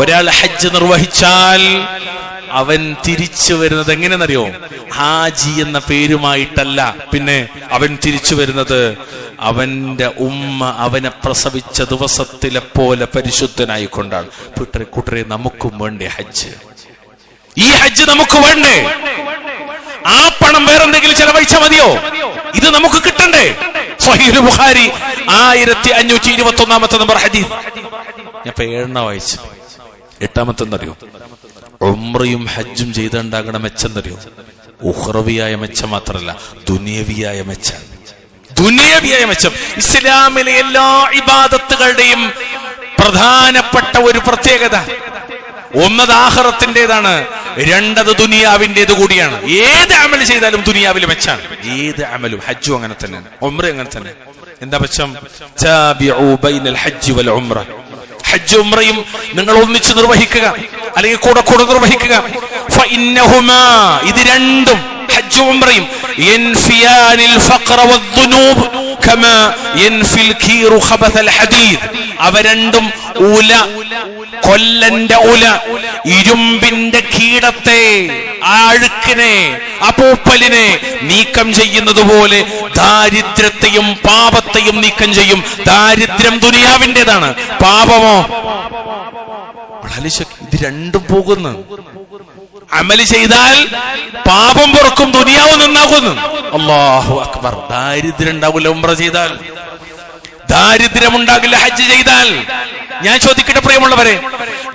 S1: ഒരാൾ ഹജ്ജ് നിർവഹിച്ചാൽ അവൻ തിരിച്ചു വരുന്നത് എങ്ങനെയെന്നറിയോ? ഹാജി എന്ന പേരുമായിട്ടല്ല, പിന്നെ അവൻ തിരിച്ചു വരുന്നത് അവന്റെ ഉമ്മ അവനെ പ്രസവിച്ച ദിവസത്തിലെ പോലെ പരിശുദ്ധനായിക്കൊണ്ടാണ്. കൂട്ടരെ നമുക്കും വേണ്ടേ ഹജ്ജ്? ഈ ഹജ്ജ് നമുക്ക് വേണ്ടേ? ആ പണം വേറെന്തെങ്കിലും ചെലവഴിച്ചാൽ മതിയോ? ഇത് നമുക്ക് കിട്ടണ്ടേ? സ്വഹീഹുൽ ബുഖാരി 1521 നമ്പർ ഹദീസ്. ഞാൻ 7 വായിച്ചു. 8-ാമത്തെന്നറിയോ? ഉംറയും ഹജ്ജും ചെയ്തുണ്ടാകണ മെച്ചെന്നറിയോ? ഉഖ്റവിയായ മെച്ചം മാത്രമല്ല, ദുനിയവിയായ മെച്ചം. ദുനിയവിയായ മെച്ചം. ഇസ്ലാമിലെ എല്ലാ ഇബാദത്തുകളുടെയും പ്രധാനപ്പെട്ട ഒരു പ്രത്യേകത. ഒന്നത് ആഖിറത്തിന്റേതാണ്, രണ്ടത് ദുനിയാവിന്റേത് കൂടിയാണ്. ഏത് അമൽ ചെയ്താലും ദുനിയാവിൽ മെച്ചാണ്. ഏത് അമലും. ഹജ്ജും അങ്ങനെ തന്നെ, ഉംറ അങ്ങനെ തന്നെ. എന്താ മെച്ചം? താബിഉ ബൈനൽ ഹജ്ജി വൽ ഉംറ. ഹജ്ജ് ഉംറയും നിങ്ങൾ ഒന്നിച്ച് നിർവഹിക്കുക, അല്ലെങ്കിൽ കൂടെ കൂടെ നിർവഹിക്കുക. ഫഇന്നഹുമാ, ഇത് രണ്ടും ഹജ്ജും ഉംറയും യൻഫിയാനിൽ ഫഖറ വദ്ദുനൂബ് കമാ യൻഫിൽ കീറു ഖബതൽ ഹദീദ്. അവ രണ്ടും ഉല, കൊല്ലന്റെ ഉല, ഇരുമ്പിന്റെ കീടത്തെ, ആ അഴുക്കിനെ, അപൂപ്പലിനെ നീക്കം ചെയ്യുന്നത് പോലെ ദാരിദ്ര്യത്തെയും പാപത്തെയും നീക്കം ചെയ്യും. ദാരിദ്ര്യം ദുനിയാവിൻ്റെതാണ്, പാപമോ? ഇത് രണ്ടും പോകുന്നു. അമല് ചെയ്താൽ പാപം പൊറുക്കും, ദുനിയാവ് നന്നാകുന്നു. അല്ലാഹു അക്ബർ. ദാരിദ്ര്യം ഉണ്ടാവില്ല ഉംറ ചെയ്താൽ, ദാരിദ്ര്യമുണ്ടാകില്ല ഹജ്ജ് ചെയ്താൽ. ഞാൻ ചോദിക്കട്ടെ പ്രിയമുള്ളവരെ,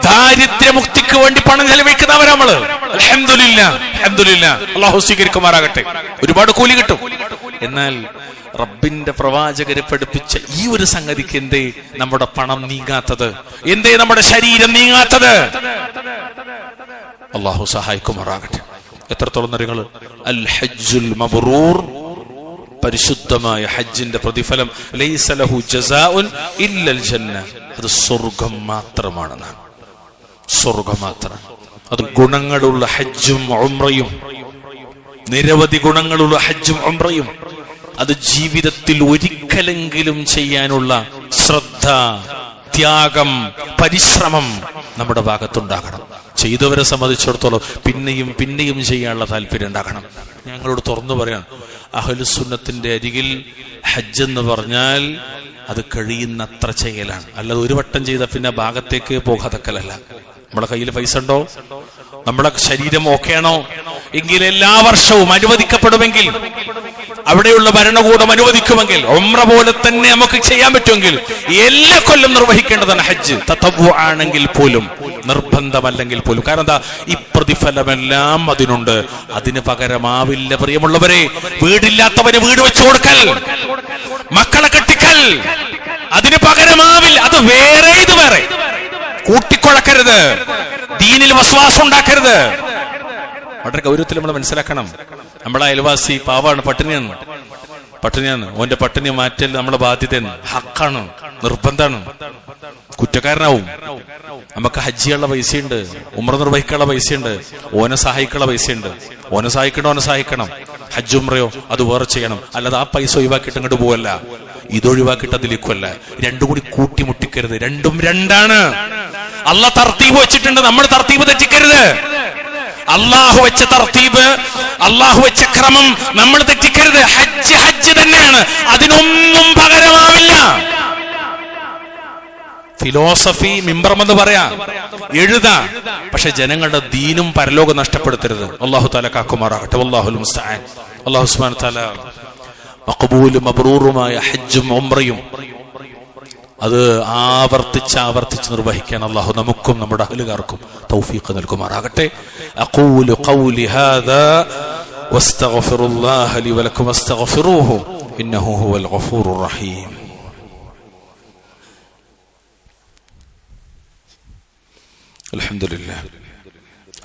S1: ദാരിദ്ര്യമുക്തിക്ക് വേണ്ടി പണം ചെലവഴിക്കുന്നവരാ നമ്മള്. അൽഹംദുലില്ലാഹ്, അൽഹംദുലില്ലാഹ്, അല്ലാഹു സ്വീകരിക്കുമാറാകട്ടെ. ഒരുപാട് കൂലി കിട്ടും. എന്നാൽ റബ്ബിന്റെ പ്രവാചകരെ പഠിപ്പിച്ച ഈ ഒരു സംഗതിക്ക് എന്തേ നമ്മുടെ പണം നീങ്ങാത്തത്? എന്തേ നമ്മുടെ ശരീരം നീങ്ങാത്തത്? അല്ലാഹു സഹായിക്കുമാറാകട്ടെ. എത്രത്തോളം നിങ്ങൾ അൽ ഹജ്ജുൽ മബ്റൂർ, പരിശുദ്ധമായ ഹജ്ജിന്റെ പ്രതിഫലം, ലൈസ ലഹു ജസാഉൻ ഇല്ലൽ ജന്ന, അത് സ്വർഗം മാത്രമാണ്. സ്വർഗം മാത്രം. അത് ഗുണങ്ങളുള്ള ഹജ്ജും ഉംറയും, നിരവധി ഗുണങ്ങളുള്ള ഹജ്ജും ഉംറയും. അത് ജീവിതത്തിൽ ഒരിക്കലെങ്കിലും ചെയ്യാനുള്ള ശ്രദ്ധ, ത്യാഗം, പരിശ്രമം നമ്മുടെ ഭാഗത്തുണ്ടാകണം. ചെയ്തവരെ സംബന്ധിച്ചിടത്തോളം പിന്നെയും പിന്നെയും ചെയ്യാനുള്ള താല്പര്യം ഉണ്ടാകണം. ഞങ്ങളോട് തുറന്നു പറയാം, അഹ്ലുസുന്നത്തിന്റെ അരികിൽ ഹജ്ജ് എന്ന് പറഞ്ഞാൽ അത് കഴിയുന്നത്ര ചെയ്യലാണ്. അല്ലാതെ ഒരു വട്ടം ചെയ്ത പിന്നെ ഭാഗത്തേക്ക് പോകാതക്കലല്ല. നമ്മുടെ കയ്യിൽ പൈസ ഉണ്ടോ, നമ്മുടെ ശരീരം ഓക്കെയാണോ എങ്കിൽ എല്ലാ വർഷവും അനുവദിക്കപ്പെടുമെങ്കിൽ, അവിടെയുള്ള ഭരണകൂടം അനുവദിക്കുമെങ്കിൽ, ഉംറ പോലെ തന്നെ നമുക്ക് ചെയ്യാൻ പറ്റുമെങ്കിൽ എല്ലാ കൊല്ലം നിർവഹിക്കേണ്ടതാണ് ഹജ്ജ്. തതവ്വു ആണെങ്കിൽ പോലും, നിർബന്ധമല്ലെങ്കിൽ പോലും. കാരണം എന്താ? ഈ പ്രതിഫലമെല്ലാം അതിനുണ്ട്. അതിന് പകരമാവില്ല പ്രിയമുള്ളവരെ. വീടില്ലാത്തവന് വീട് വെച്ചു കൊടുക്കൽ, മക്കളെ കെട്ടിക്കൽ, അതിന് പകരമാവില്ല. അത് വേറെ, ഇത് വേറെ. കൂട്ടിക്കൊഴക്കരുത്, ദീനിൽ വസ്വാസം ഉണ്ടാക്കരുത്. വളരെ ഗൗരവത്തിൽ നമ്മൾ മനസ്സിലാക്കണം. നമ്മളെ അയൽവാസി പാവാണ്, പട്ടിണിയാണ്. ഓന്റെ പട്ടിണി മാറ്റൽ നമ്മളെ ബാധ്യതയാണ്, ഹക്കാണ്, നിർബന്ധമാണ്. കുറ്റക്കാരനാവും. നമുക്ക് ഹജ്ജിയുള്ള പൈസയുണ്ട്, ഉംറ നിർവഹിക്കാനുള്ള പൈസയുണ്ട്, ഓനെ സഹായിക്കാനുള്ള പൈസയുണ്ട്. ഓനെ സഹായിക്കണം. ഹജ്ജ് ഉംറയോ അത് വേറെ ചെയ്യണം. അല്ലാതെ ആ പൈസ ഒഴിവാക്കിയിട്ട് അങ്ങോട്ട് പോവല്ല, ഇതൊഴിവാക്കിയിട്ട് അതിലേക്കുമല്ല. രണ്ടും കൂടി കൂട്ടിമുട്ടിക്കരുത്. രണ്ടും രണ്ടാണ്. അള്ളാഹ് തർത്തീബ് വെച്ചിട്ടുണ്ട്, നമ്മൾ തർത്തീബ് തെറ്റിക്കരുത്. അള്ളാഹു വെച്ച തർത്തീബ്, അള്ളാഹു വെച്ച ക്രമം നമ്മൾ തെറ്റിക്കരുത്. ഹജ്ജ് ഹജ്ജ് തന്നെയാണ്, അതിനൊന്നും പകരമാവില്ല. ഫിലോസഫി മിമ്പറമെന്ന് പറയാ, എഴുതാ, പക്ഷെ ജനങ്ങളുടെ ദീനും പരലോകം നഷ്ടപ്പെടുത്തരുത്. അള്ളാഹു തആല കാക്കുമാറാകട്ടെ. വല്ലാഹുൽ മുസ്തആൻ. അള്ളാഹു സുബ്ഹാനഹു വ തആല മഖബൂലും മബ്റൂറുമായ ഹജ്ജും ഉംറയും അത് ആവർത്തിച്ച് നിർവഹിക്കാൻ അല്ലാഹു നമുക്കും നമ്മുടെ അഹ്ലുകാർക്കും തൗഫീഖ് നൽകുമാറാകട്ടെ. അഖൂലു ഖൗലി ഹാദാ വസ്തഗ്ഫിറുല്ലാഹ ലി വലക്കും വസ്തഗ്ഫിറൂഹു ഇന്നഹു ഹുവൽ ഗഫൂറുർ റഹീം. അൽഹംദുലില്ലാഹ്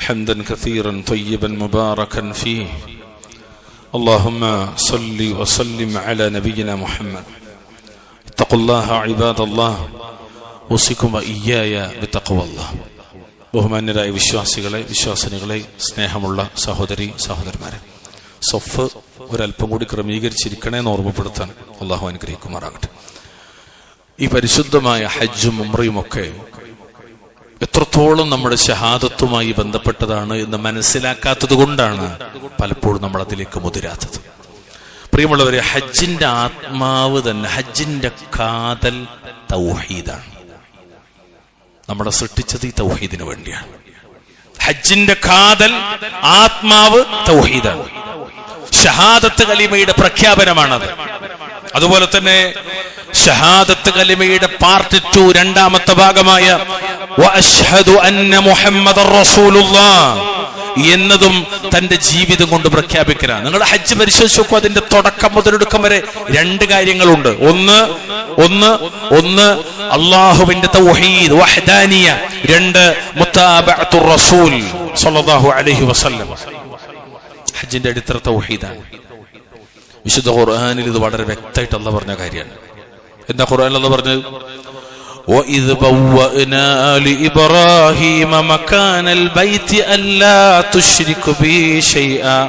S1: ഹംദൻ കസീറൻ ത്വയ്യിബൻ മുബാറകൻ ഫീഹി. اللهم صل وسلم على نبينا محمد. اتقوا الله عباد الله. اوصيكم واياي بتقوى الله. ബഹുമാന്യരായ വിശ്വാസികളെ, വിശ്വാസിനികളെ, സ്നേഹമുള്ള സഹോദരി സഹോദരന്മാരെ, സഫ് ഒരല്പം കൂടി ക്രമീകരിച്ചിരിക്കണേന്ന് ഓർമ്മപ്പെടുത്താൻ അള്ളാഹു അനുഗ്രഹിക്കുമാറാകട്ടെ. ഈ പരിശുദ്ധമായ ഹജ്ജും ഉംറയും ഒക്കെ എത്രത്തോളം നമ്മുടെ ഷഹാദത്തുമായി ബന്ധപ്പെട്ടതാണ് എന്ന് മനസ്സിലാക്കാത്തത് കൊണ്ടാണ് പലപ്പോഴും നമ്മൾ അതിലേക്ക് മുതിരാത്തത്. പ്രിയമുള്ളവരെ, ഹജ്ജിന്റെ ആത്മാവ് തന്നെ, ഹജ്ജിന്റെ കാതൽ തൗഹീദാണ്. നമ്മളെ സൃഷ്ടിച്ചത് ഈ തൗഹീദിന് വേണ്ടിയാണ്. ഹജ്ജിന്റെ കാതൽ, ആത്മാവ് തൗഹീദാണ്. ഷഹാദത്ത് കലിമയുടെ പ്രഖ്യാപനമാണത്. അതുപോലെ തന്നെ ഷഹാദത്ത് കലിമയുടെ പാർട്ട് 2 രണ്ടാമത്തെ ഭാഗമായ വഅശ്ഹദു അന്ന മുഹമ്മദർ റസൂലുള്ളാഹ് എന്നതും തന്റെ ജീവിതം കൊണ്ട് പ്രഖ്യാപിക്കലാണ്. നിങ്ങൾ ഹജ്ജ് പരിശോധിച്ച് നോക്കൂ, അതിന്റെ തുടക്കം മുതലൊടുക്കം വരെ രണ്ട് കാര്യങ്ങളുണ്ട്. ഒന്ന് അള്ളാഹുവിന്റെ തൗഹീദ് വഹ്ദാനിയ, രണ്ട് മുത്താബഅത്തുർ റസൂൽ സ്വല്ലല്ലാഹു അലൈഹി വസല്ലം. ഹജ്ജിന്റെ അടിത്തറ തൗഹീദാണ്. വിശുദ്ധ ഖുർആനിൽ ഇത് വളരെ വ്യക്തമായിട്ട് അല്ലാഹ് പറഞ്ഞ കാര്യമാണ്. എന്താ ഖുർആനിൽ അല്ലാഹ് പറഞ്ഞത്? وَإِذْ بَوَّأْنَا لِإِبْرَاهِيمَ مَكَانَ الْبَيْتِ أَلَّا تُشْرِكْ بِي شَيْئًا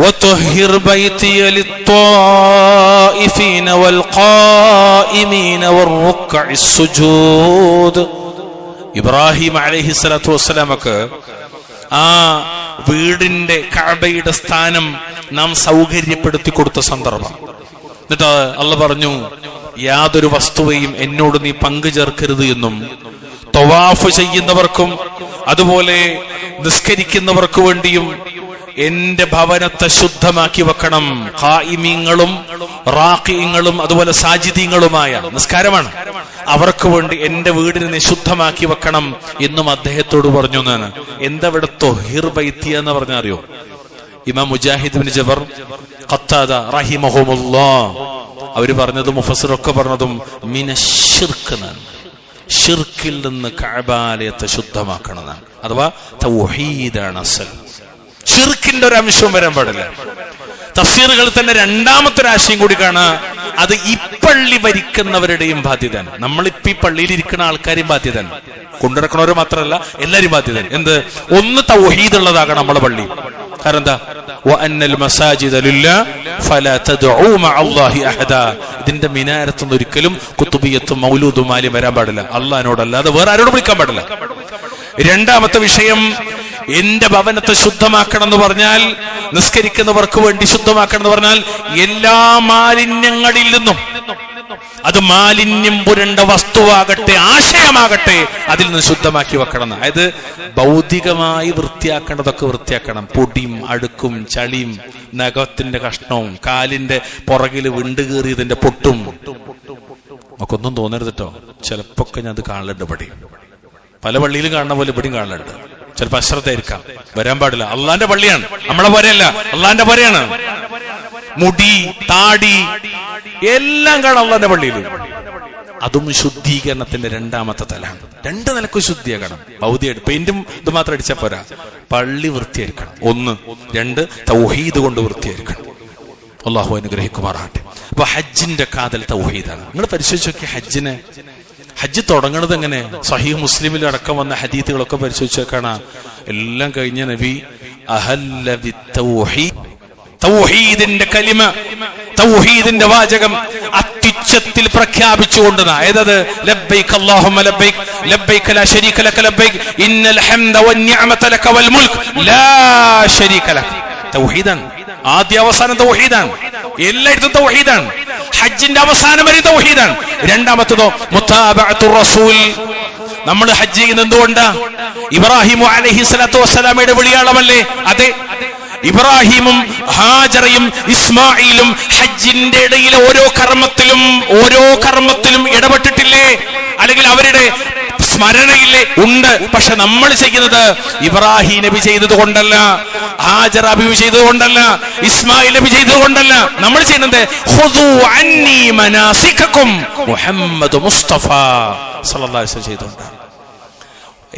S1: وَطَهِّرْ بَيْتِيَ لِلطَّائِفِينَ وَالْقَائِمِينَ وَالرُّكَّعِ السُّجُودِ. ഇബ്രാഹിം അലൈഹിസ്സലാത്തു വസ്സലാമക്ക് ആ വീടിന്റെ കഅബയുടെ സ്ഥാനം നാം സൗകര്യപ്പെടുത്തി കൊടുത്ത സന്ദർഭം. എന്നിട്ട് അല്ലാഹ് പറഞ്ഞു, യാതൊരു വസ്തുവയും എന്നോട് നീ പങ്കു ചേർക്കരുത് എന്നും, തവാഫ് ചെയ്യുന്നവർക്കും അതുപോലെ നിസ്കരിക്കുന്നവർക്ക് വേണ്ടിയും എന്റെ ഭവനത്തെ ശുദ്ധമാക്കി വെക്കണം. ഖായിമീങ്ങളും റാഖിഈങ്ങളും അതുപോലെ സാജിദീങ്ങളുമായ നിസ്കാരമാണ്, അവർക്ക് വേണ്ടി എന്റെ വീടിനെ നീ ശുദ്ധമാക്കി വെക്കണം എന്നും അദ്ദേഹത്തോട് പറഞ്ഞു എന്നാണ്. എന്താ ഇവിടെ ത്വഹിർ ബൈത്തി എന്ന് പറഞ്ഞാൽ അറിയോ? ഇമാം മുജാഹിദ് ഇബ്നു ജബർ, ഖത്താദ റഹിമഹുമുല്ലാഹ് അവര് പറഞ്ഞതും മുഫസ്സിറൊക്കെ പറഞ്ഞതും മിനശ്ശിർക്ക് എന്നാണ്. ഷിർക്കിൽ നിന്ന് കഅബാലയത്തെ ശുദ്ധമാക്കണം എന്നാണ്. അഥവാ തൗഹീദാണ് അസൽ. ഷിർക്കിന്റെ ഒരു അംശവും വരാൻ പാടില്ല. തഫ്സീറുകൾ തന്നെ രണ്ടാമത്തെ ഒരു ആശയം കൂടി കാണാം. അത് ഈ പള്ളി ഭരിക്കുന്നവരുടെയും ബാധ്യതയാണ്. നമ്മളിപ്പോ ഈ പള്ളിയിൽ ഇരിക്കുന്ന ആൾക്കാരെയും ബാധ്യതയാണ്. കൊണ്ടുനടക്കണവരെ മാത്രമല്ല, എല്ലാരും ബാധ്യത. എന്ത്? ഒന്ന് തൗഹീദ് ഉള്ളതാകണം നമ്മളെ പള്ളി. കാരണം എന്താ? വഅന്നൽ മസാജിദ ലില്ലാഹ് ഫലാ തദ്ഉ മഅല്ലാഹി അഹദാ. ഇതിന്റെ മിനാരത്തൊന്നും ഒരിക്കലും കുത്തുബിയത്തും മൗലൂദും മാലിയും വരാൻ പാടില്ല. അല്ലാഹുവിനോടല്ലാതെ വേറെ ആരോടും വിളിക്കാൻ പാടില്ല. രണ്ടാമത്തെ വിഷയം, എന്റെ ഭവനത്തെ ശുദ്ധമാക്കണം എന്ന് പറഞ്ഞാൽ, നിസ്കരിക്കുന്നവർക്ക് വേണ്ടി ശുദ്ധമാക്കണം എന്ന് പറഞ്ഞാൽ എല്ലാ മാലിന്യങ്ങളിൽ നിന്നും, അത് മാലിന്യം പുരണ്ട വസ്തുവാകട്ടെ ആശയമാകട്ടെ, അതിൽ നിന്ന് ശുദ്ധമാക്കി വെക്കണം. അതായത് ഭൗതികമായി വൃത്തിയാക്കേണ്ടതൊക്കെ വൃത്തിയാക്കണം. പൊടിയും അഴുക്കും ചളിയും നഖത്തിന്റെ കഷ്ണവും കാലിന്റെ പുറകിൽ വിണ്ടുകീറിയതിന്റെ പൊട്ടും ഒക്കെ ഒന്നും തോന്നരുത് കേട്ടോ. ചിലപ്പൊക്കെ ഞാൻ അത് കാണലുണ്ട്. ഇവിടെ പല പള്ളിയിലും കാണുന്ന പോലെ ഇവിടെയും കാണലുണ്ട്. ചിലപ്പോ അശ്രദ്ധയായിരിക്കാം, വരാൻ പാടില്ല. അള്ളാന്റെ പള്ളിയാണ്, നമ്മളെ പോലെയല്ല, അള്ളാന്റെ പോലെയാണ്. മുടി താടി എല്ലാം കാണാം അള്ളാന്റെ പള്ളിയിൽ. അതും ശുദ്ധീകരണത്തിന്റെ രണ്ടാമത്തെ തലാണ്. രണ്ട് നിലക്കും ശുദ്ധിയാക്കണം. ഭൗതികമായിട്ട് പെയിന്റും ഇത് മാത്രം അടിച്ചാൽ പോരാ, പള്ളി വൃത്തിയായിരിക്കണം. ഒന്ന്. രണ്ട്, തൗഹീദ് കൊണ്ട് വൃത്തിയായിരിക്കണം. അള്ളാഹു അനുഗ്രഹിക്കുമാറാകട്ടെ. അപ്പൊ ഹജ്ജിന്റെ കാതൽ തൗഹീദാണ്. നിങ്ങൾ പരിശോധിച്ച് നോക്കി ഹജ്ജ് തുടങ്ങണത് എങ്ങനെ? സഹീഹ് മുസ്ലിമിൽ അടക്കം വന്ന ഹദീത്തുകളൊക്കെ പരിശോധിച്ചാൽ കാണാം. എല്ലാം കഴിഞ്ഞ നബി അഹല്ല ബിത്തൗഹീദ്, തൗഹീദിന്റെ കലിമ, തൗഹീദിന്റെ വാചകം അത്യുച്ചത്തിൽ പ്രഖ്യാപിച്ചുകൊണ്ട്. ഏതത്? ലബ്ബൈക അല്ലാഹുമ്മ ലബ്ബൈക ലബ്ബൈക ലാ ശരീക ലക ലബ്ബൈക ഇന്നൽ ഹംദ വന്നിഅമത ലക വൽ മുൽക് ലാ ശരീക ലക. തൗഹീദാണ്. ആദ്യ അവസാനം തൗഹീദാണ്. എല്ലായിടത്തും തൗഹീദാണ്. ഹജ്ജിന്റെ അവസാനം വരെ തൗഹീദാണ്. രണ്ടാമത്തതോ മുത്താബഅത്തുർ റസൂൽ. നമ്മൾ ഹജ്ജ് ചെയ്യുന്നത് എന്തുകൊണ്ടാ? ഇബ്രാഹിം അലൈഹിസ്സലാത്തു വസ്സലാമയുടെ വിളിയാളമല്ലേ? അതെ. ഇബ്രാഹിമും ഹാജറയും ഇസ്മായിലും ഹജ്ജിന്റെ ഇടയിലെ ഓരോ കർമ്മത്തിലും ഇടപെട്ടിട്ടില്ലേ? അല്ലെങ്കിൽ അവരുടെ സ്മരണയില്ലേ? ഉണ്ട്. പക്ഷെ നമ്മൾ ചെയ്യുന്നത് ഇബ്രാഹിം നബി ചെയ്തത് കൊണ്ടല്ല, ഹാജറ ബീവി ചെയ്തത് കൊണ്ടല്ല, ഇസ്മായിൽ നബി ചെയ്തത് കൊണ്ടല്ല. നമ്മൾ ചെയ്യുന്നത് ഖുദൂ അന്നി മനാസികകും മുഹമ്മദ് മുസ്തഫ സല്ലല്ലാഹു അലൈഹി വസല്ലം ചെയ്തുകൊണ്ടാണ്.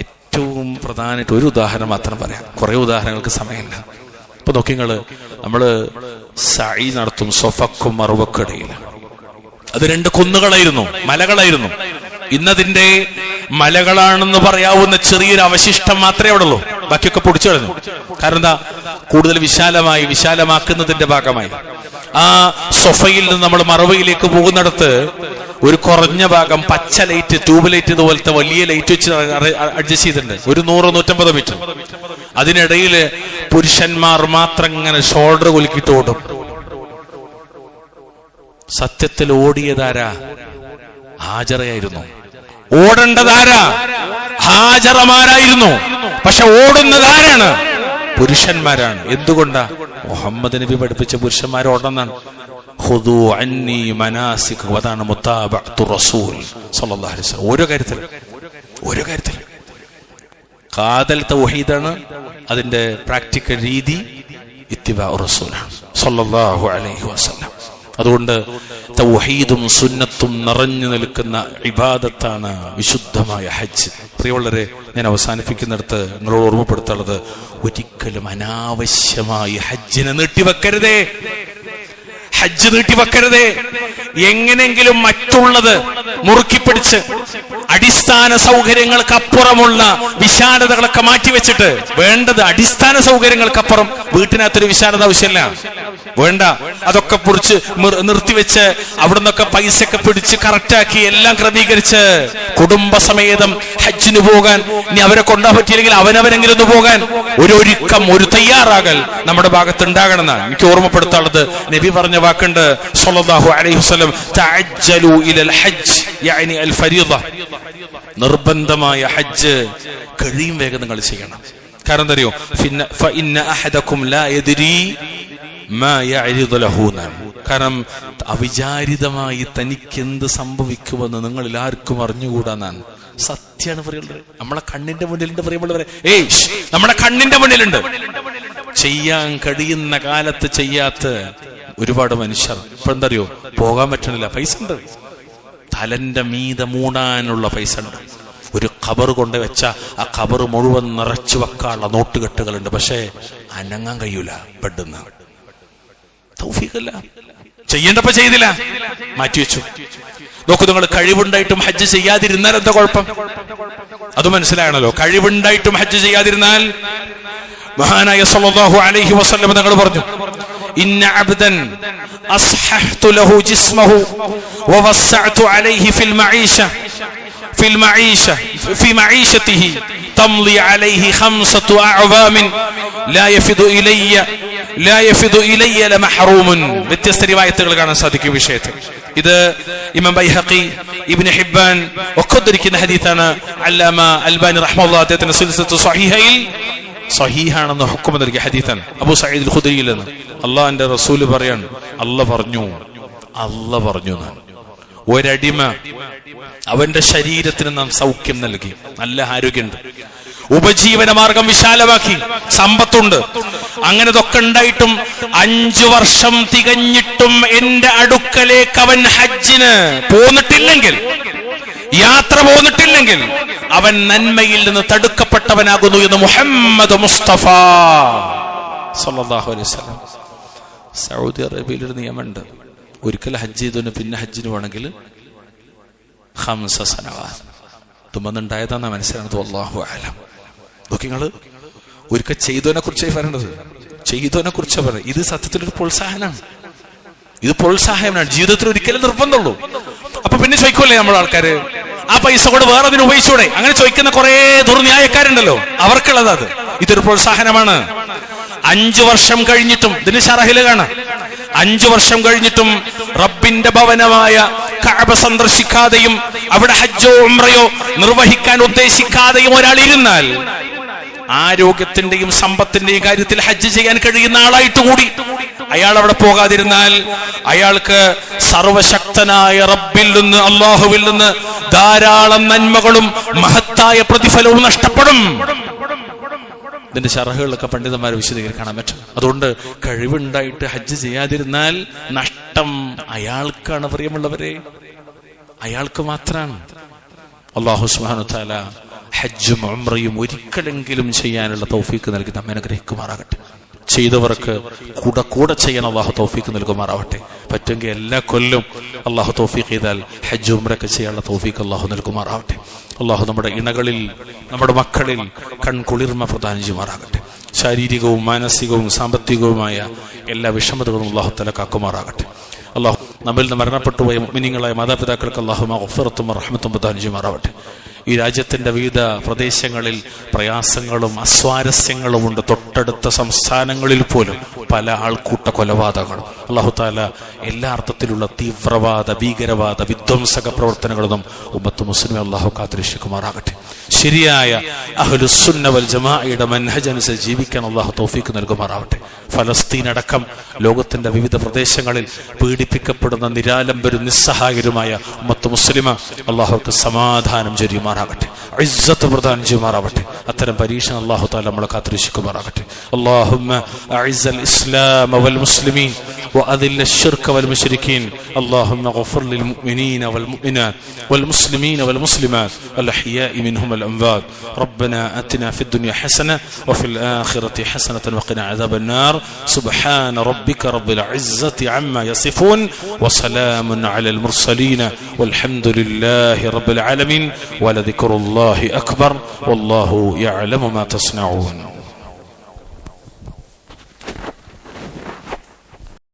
S1: ഏറ്റവും പ്രധാനമായിട്ട് ഒരു ഉദാഹരണം മാത്രം പറയാം, കുറെ ഉദാഹരണങ്ങൾക്ക് സമയമില്ല. ഇപ്പൊ നോക്കിങ്ങള്, നമ്മള് സഈ നടത്തും സഫക്കും മറുവക്കിടയിൽ. അത് രണ്ട് കുന്നുകളായിരുന്നു, മലകളായിരുന്നു. ഇന്നതിന്റെ മലകളാണെന്ന് പറയാവുന്ന ചെറിയൊരു അവശിഷ്ടം മാത്രമേ അവിടെ ഉള്ളൂ. ബാക്കിയൊക്കെ പൊടിച്ചു കളഞ്ഞു. കാരണം എന്താ? കൂടുതൽ വിശാലമാക്കുന്നതിന്റെ ഭാഗമായി ആ സൊഫയിൽ നിന്ന് നമ്മൾ മറവയിലേക്ക് പോകുന്നിടത്ത് ഒരു കുറഞ്ഞ ഭാഗം പച്ച ലൈറ്റ്, ട്യൂബ് ലൈറ്റ് ഇതുപോലത്തെ വലിയ ലൈറ്റ് വെച്ച് അഡ്ജസ്റ്റ് ചെയ്തിട്ടുണ്ട്. ഒരു 100-150 മീറ്റർ. അതിനിടയിൽ പുരുഷന്മാർ മാത്രം ഇങ്ങനെ ഷോൾഡർ കുലുക്കിയിട്ട് ഓടും. സത്യത്തിൽ ഓടിയതാരാ? ഹാജറയായിരുന്നു. ഓടേണ്ടതാരാ? ഹാജറമാരായിരുന്നു. പക്ഷെ ഓടുന്നതാരാണ്? പുരുഷന്മാരാണ്. എന്തുകൊണ്ടാ? മുഹമ്മദ് നബി പഠിപ്പിച്ച പുരുഷന്മാർ ഓടണമെന്നാണ്. ഖുദൂ അന്നി മനാസികകും. അതാണ് മുത്താബഅത്തു റസൂൽ സല്ലല്ലാഹു അലൈഹി വസല്ലം. ഓരോ കാര്യത്തിലും ഖാദൽ തൗഹീദാണ്, അതിന്റെ പ്രാക്ടിക്കൽ രീതി ഇത്തിബാഉ റസൂലാണ് സ്വല്ലല്ലാഹു അലൈഹി വസല്ലം. അതുകൊണ്ട് തൗഹീദും സുന്നത്തും നിറഞ്ഞു നിൽക്കുന്ന ഇബാദത്താണ് വിശുദ്ധമായ ഹജ്ജ്. പ്രിയമുള്ളവരെ, ഞാൻ അവസാനിപ്പിക്കുന്നിടത്ത് നിങ്ങളോട് ഓർമ്മപ്പെടുത്തുള്ളത്, ഒരിക്കലും അനാവശ്യമായി ഹജ്ജിനെ നീട്ടിവെക്കരുതേ. ഹജ്ജ് നീട്ടിവെക്കരുതേ. എങ്ങനെങ്കിലും മറ്റുള്ളത് മുറുക്കിപ്പിടിച്ച് അടിസ്ഥാന സൗകര്യങ്ങൾക്കപ്പുറമുള്ള വിശാലതകളൊക്കെ മാറ്റിവെച്ചിട്ട്, വേണ്ടത് അടിസ്ഥാന സൗകര്യങ്ങൾക്കപ്പുറം വീട്ടിനകത്തൊരു വിശാലത ആവശ്യമില്ല, വേണ്ട. അതൊക്കെ പൊടിച്ച് നിർത്തിവെച്ച് അവിടുന്നൊക്കെ പൈസയൊക്കെ പിടിച്ച് കറക്റ്റാക്കി എല്ലാം ക്രമീകരിച്ച് കുടുംബസമേതം ഹജ്ജിന് പോകാൻ, ഇനി അവരെ കൊണ്ടാൻ പറ്റിയില്ലെങ്കിൽ അവനവനെങ്കിലും ഒന്ന് പോകാൻ ഒരു ഒരുക്കം, ഒരു തയ്യാറാകൽ നമ്മുടെ ഭാഗത്ത് ഉണ്ടാകണമെന്നാണ് എനിക്ക് ഓർമ്മപ്പെടുത്താനുള്ളത്. നബി പറഞ്ഞ വാക്കുണ്ട് സ്വല്ലല്ലാഹു അലൈഹി വസല്ലം, തഅജ്ജലു ഇലൽ ഹജ്ജ് യഅനി അൽ ഫരീദ. നിർബന്ധമായ ഹജ്ജ് കഴിയും വേഗം നിങ്ങൾ ചെയ്യണം. കാരണം എന്തറിയോ, ഫഇന്ന അഹദകും ലാ യദ്രി മാ യഅരിദു ലഹു. കാരണം അവിചാരിതമായി തനിക്ക് എന്ത് സംഭവിക്കുമെന്ന് നിങ്ങളിൽ ആർക്കും അറിഞ്ഞുകൂടാന്നാണ്. സത്യമാണ് പറയുന്നത്. നമ്മളെ കണ്ണിന്റെ മുന്നിലുണ്ട് പറയുമ്പോഴേ, നമ്മുടെ കണ്ണിന്റെ മുന്നിലുണ്ട്. ചെയ്യാൻ കഴിയുന്ന കാലത്ത് ചെയ്യാത്ത ഒരുപാട് മനുഷ്യർ ഇപ്പൊ എന്തറിയോ, പോകാൻ പറ്റണില്ല. പൈസ ഉണ്ട്, തലന്റെ മീതെ മൂടാനുള്ള പൈസ ഉണ്ട്. ഒരു ഖബർ കൊണ്ട് വെച്ച ആ ഖബർ മുഴുവൻ നിറച്ചു വെക്കാനുള്ള നോട്ടുകെട്ടുകളുണ്ട്. പക്ഷേ അനങ്ങാൻ കഴിയൂല. പെടുന്ന തൗഫീഖില്ല, ചെയ്യേണ്ടപ്പോ ചെയ്തില്ല, മാറ്റിവെച്ചു. നോക്കൂ, നിങ്ങൾ കഴിവുണ്ടായിട്ടും ഹജ്ജ് ചെയ്യാതിരുന്നാൽ എന്താ കുഴപ്പം? അത് മനസ്സിലാകണല്ലോ. കഴിവുണ്ടായിട്ടും ഹജ്ജ് ചെയ്യാതിരുന്നാൽ, മഹാനായ സല്ലല്ലാഹു അലൈഹി വസല്ലം തങ്ങൾ പറഞ്ഞു, ഇന്ന അബ്ദൻ അസ്ഹഹ്തു ലഹു ജിസ്മഹു വവസ്സഅതു അലൈഹി ഫിൽ മഈശ ഫി മഈശതിഹി തംളി അലൈഹി ഖംസതു അഅവാമിൻ ലാ യഫിദു ഇലയ്യ ലമഹറൂമുൻ. വ്യത്യസ്ത റിവായത്തുകൾ കാണാൻ സാധിക്കും വിഷയത്തിൽ. ഇത് ഇമാം ബൈഹഖി, ഇബ്നു ഹിബ്ബാൻ ഒക്കെ ഉദ്ധരിക്കുന്ന ഹദീസാണ്. അല്ലാമ അൽബാനി റഹ്മത്തുള്ളാഹി അദ്ദേഹത്തിന്റെ സിൽസിലത്തു സ്വഹീഹയിൽ സ്വഹീഹാണെന്ന് ഹുക്കം നൽകിയ ഹദീസാണ്. അബൂ സഈദ് അൽ ഖുദരിയിൽ നിന്ന് അല്ലാഹുവിന്റെ റസൂൽ പറയാണ്, അല്ലാഹ് പറഞ്ഞു ഒരടിമ അവന്റെ ശരീരത്തിന് നാം സൗഖ്യം നൽകി, നല്ല ആരോഗ്യമുണ്ട്, ഉപജീവന മാർഗം വിശാലമാക്കി, സമ്പത്തുണ്ട്. അങ്ങനെ ഇതൊക്കെ ഉണ്ടായിട്ടും 5 വർഷം തികഞ്ഞിട്ടും എന്റെ അടുക്കലേക്ക് അവൻ ഹജ്ജിന് പോന്നിട്ടില്ലെങ്കിൽ, യാത്ര പോന്നിട്ടില്ലെങ്കിൽ, അവൻ നന്മയിൽ നിന്ന് തടുക്കപ്പെട്ടവനാകുന്നു എന്ന് മുഹമ്മദ് മുസ്തഫ സല്ലല്ലാഹു അലൈഹി വസല്ലം. സൗദി അറേബ്യയിൽ ഒരു നിയമമുണ്ട്, ഒരിക്കൽ ഹജ്ജ് ചെയ്തവന് പിന്നെ ഹജ്ജിന് വേണമെങ്കിൽ 5 സനവാത്ത്. തുമ്പന്നുണ്ടായതാന്നാ മനസ്സിലാണത്. വല്ലാഹു അഅലം. നോക്കി, നിങ്ങള് ഒരിക്കൽ ചെയ്തവനെ കുറിച്ചായി പറയേണ്ടത്, ചെയ്തവനെ കുറിച്ചാണ് പറയുന്നത്. ഇത് സത്യത്തിലൊരു പ്രോത്സാഹനമാണ്, ഇത് പ്രോത്സാഹനമാണ്. ജീവിതത്തിൽ ഒരിക്കലും നിർബന്ധമുള്ളൂ. അപ്പൊ പിന്നെ ചോദിക്കൂല്ലേ നമ്മൾ ആൾക്കാര്, ആ പൈസ കൂടെ വേറെ അതിന് ഉപയോഗിച്ചൂടെ? അങ്ങനെ ചോദിക്കുന്ന കുറെ ദുർന്യായക്കാരുണ്ടല്ലോ, അവർക്കുള്ളത് അത്. ഇതൊരു പ്രോത്സാഹനമാണ്. 5 വർഷം കഴിഞ്ഞിട്ടും, ഇതിന് ശറഹില് കാണാം, 5 വർഷം കഴിഞ്ഞിട്ടും റബ്ബിന്റെ ഭവനമായ കഅബ സന്ദർശിക്കാതെയും അവിടെ ഹജ്ജോ ഉംറയോ നിർവഹിക്കാൻ ഉദ്ദേശിക്കാതെയും ഒരാൾ ഇരുന്നാൽ, ആരോഗ്യത്തിന്റെയും സമ്പത്തിന്റെയും കാര്യത്തിൽ ഹജ്ജ് ചെയ്യാൻ കഴിയുന്ന ആളായിട്ട് കൂടി അയാൾ അവിടെ പോകാതിരുന്നാൽ, അയാൾക്ക് സർവശക്തനായ റബ്ബിൽ നിന്ന്, അല്ലാഹുവിൽ നിന്ന് ധാരാളം നന്മകളും മഹത്തായ പ്രതിഫലവും നഷ്ടപ്പെടും. ഇതിന്റെ ശറഹുകളൊക്കെ പണ്ഡിതന്മാരെ വിശദീകരിക്കാൻ പറ്റും. അതുകൊണ്ട് കഴിവുണ്ടായിട്ട് ഹജ്ജ് ചെയ്യാതിരുന്നാൽ നഷ്ടം അയാൾക്കാണ്. പ്രിയമുള്ളവരെ, അയാൾക്ക് മാത്രമാണ്. അല്ലാഹു സുബ്ഹാനഹു വ തആല ഹജ്ജും ഉംറയും ഒരിക്കലെങ്കിലും ചെയ്യാനുള്ള തൗഫീക്ക് നൽകി നമ്മെ അനുഗ്രഹിക്കുമാറാകട്ടെ. ചെയ്തവർക്ക് കൂടെ ചെയ്യാൻ അള്ളാഹു തൗഫീക്ക് നൽകുമാറാവട്ടെ. പറ്റുമെങ്കിൽ എല്ലാ കൊല്ലം അള്ളാഹു തൗഫീഖ് ചെയ്താൽ ഹജ്ജ് ഉംറയൊക്കെ ചെയ്യാനുള്ള തൗഫീക്ക് അള്ളാഹു നൽകുമാറാവട്ടെ. അള്ളാഹു നമ്മുടെ ഇണകളിൽ, നമ്മുടെ മക്കളിൽ കൺകുളിർമ പ്രദാനം ചെയ്യുമാറാകട്ടെ. ശാരീരികവും മാനസികവും സാമ്പത്തികവുമായ എല്ലാ വിഷമതകളും അള്ളാഹു തആല കാക്കുമാറാകട്ടെ. അള്ളാഹു നമ്മിൽ നിന്ന് മരണപ്പെട്ടുപോയ മുഅ്മിനീങ്ങളായ മാതാപിതാക്കൾക്ക് അള്ളാഹു മഗ്ഫിറത്തും റഹ്മത്തും പ്രദാനം ചെയ്യുമാറാവട്ടെ. ഈ രാജ്യത്തിന്റെ വിവിധ പ്രദേശങ്ങളിൽ പ്രയാസങ്ങളും അസ്വാരസ്യങ്ങളും ഉണ്ട്. തൊട്ടടുത്ത സംസ്ഥാനങ്ങളിൽ പോലും പല ആൾക്കൂട്ട കൊലപാതകങ്ങളും. അല്ലാഹു തആല എല്ലാ അർത്ഥത്തിലുള്ള തീവ്രവാദ, ഭീകരവാദ, വിധ്വംസക പ്രവർത്തനങ്ങളും ഉമ്മത്ത് മുസ്ലിമെ അല്ലാഹു കാത്തുരക്ഷിക്കുമാറാകട്ടെ. ശരിയായ അഹ്ലുസുന്ന വൽ ജമാഅയുടെ മൻഹജ് അനുസരിച്ച് ജീവിക്കാൻ അല്ലാഹു തൗഫീഖ് നൽകുമാറാവട്ടെ. ഫലസ്തീൻ അടക്കം ലോകത്തിന്റെ വിവിധ പ്രദേശങ്ങളിൽ പീഡിപ്പിക്കപ്പെടുന്ന നിരാലംബരും നിസ്സഹായരുമായ ഉമ്മത്ത് മുസ്ലിമ അള്ളാഹുക്ക് സമാധാനം ചൊരിയുമാറാകട്ടെ, ഇസ്സത്ത് പ്രദാനം ചെയ്യുമാറാവട്ടെ. അത്തരം പരീക്ഷണം അള്ളാഹു തആല നമ്മളെ കാത്തുരക്ഷിക്കുമാറാകട്ടെ. അല്ലാഹുമ്മ അഇസ്സൽ ഇസ്ലാമ വൽ മുസ്ലിമീൻ وأذل الشرك والمشركين اللهم اغفر للمؤمنين والمؤمنات والمسلمين والمسلمات الأحياء منهم والأموات. ربنا آتنا في الدنيا حسنة وفي الآخرة حسنة وقنا عذاب النار. سبحان ربك رب العزة عما يصفون وسلام على المرسلين والحمد لله رب العالمين ولذكر الله أكبر والله يعلم ما تصنعون.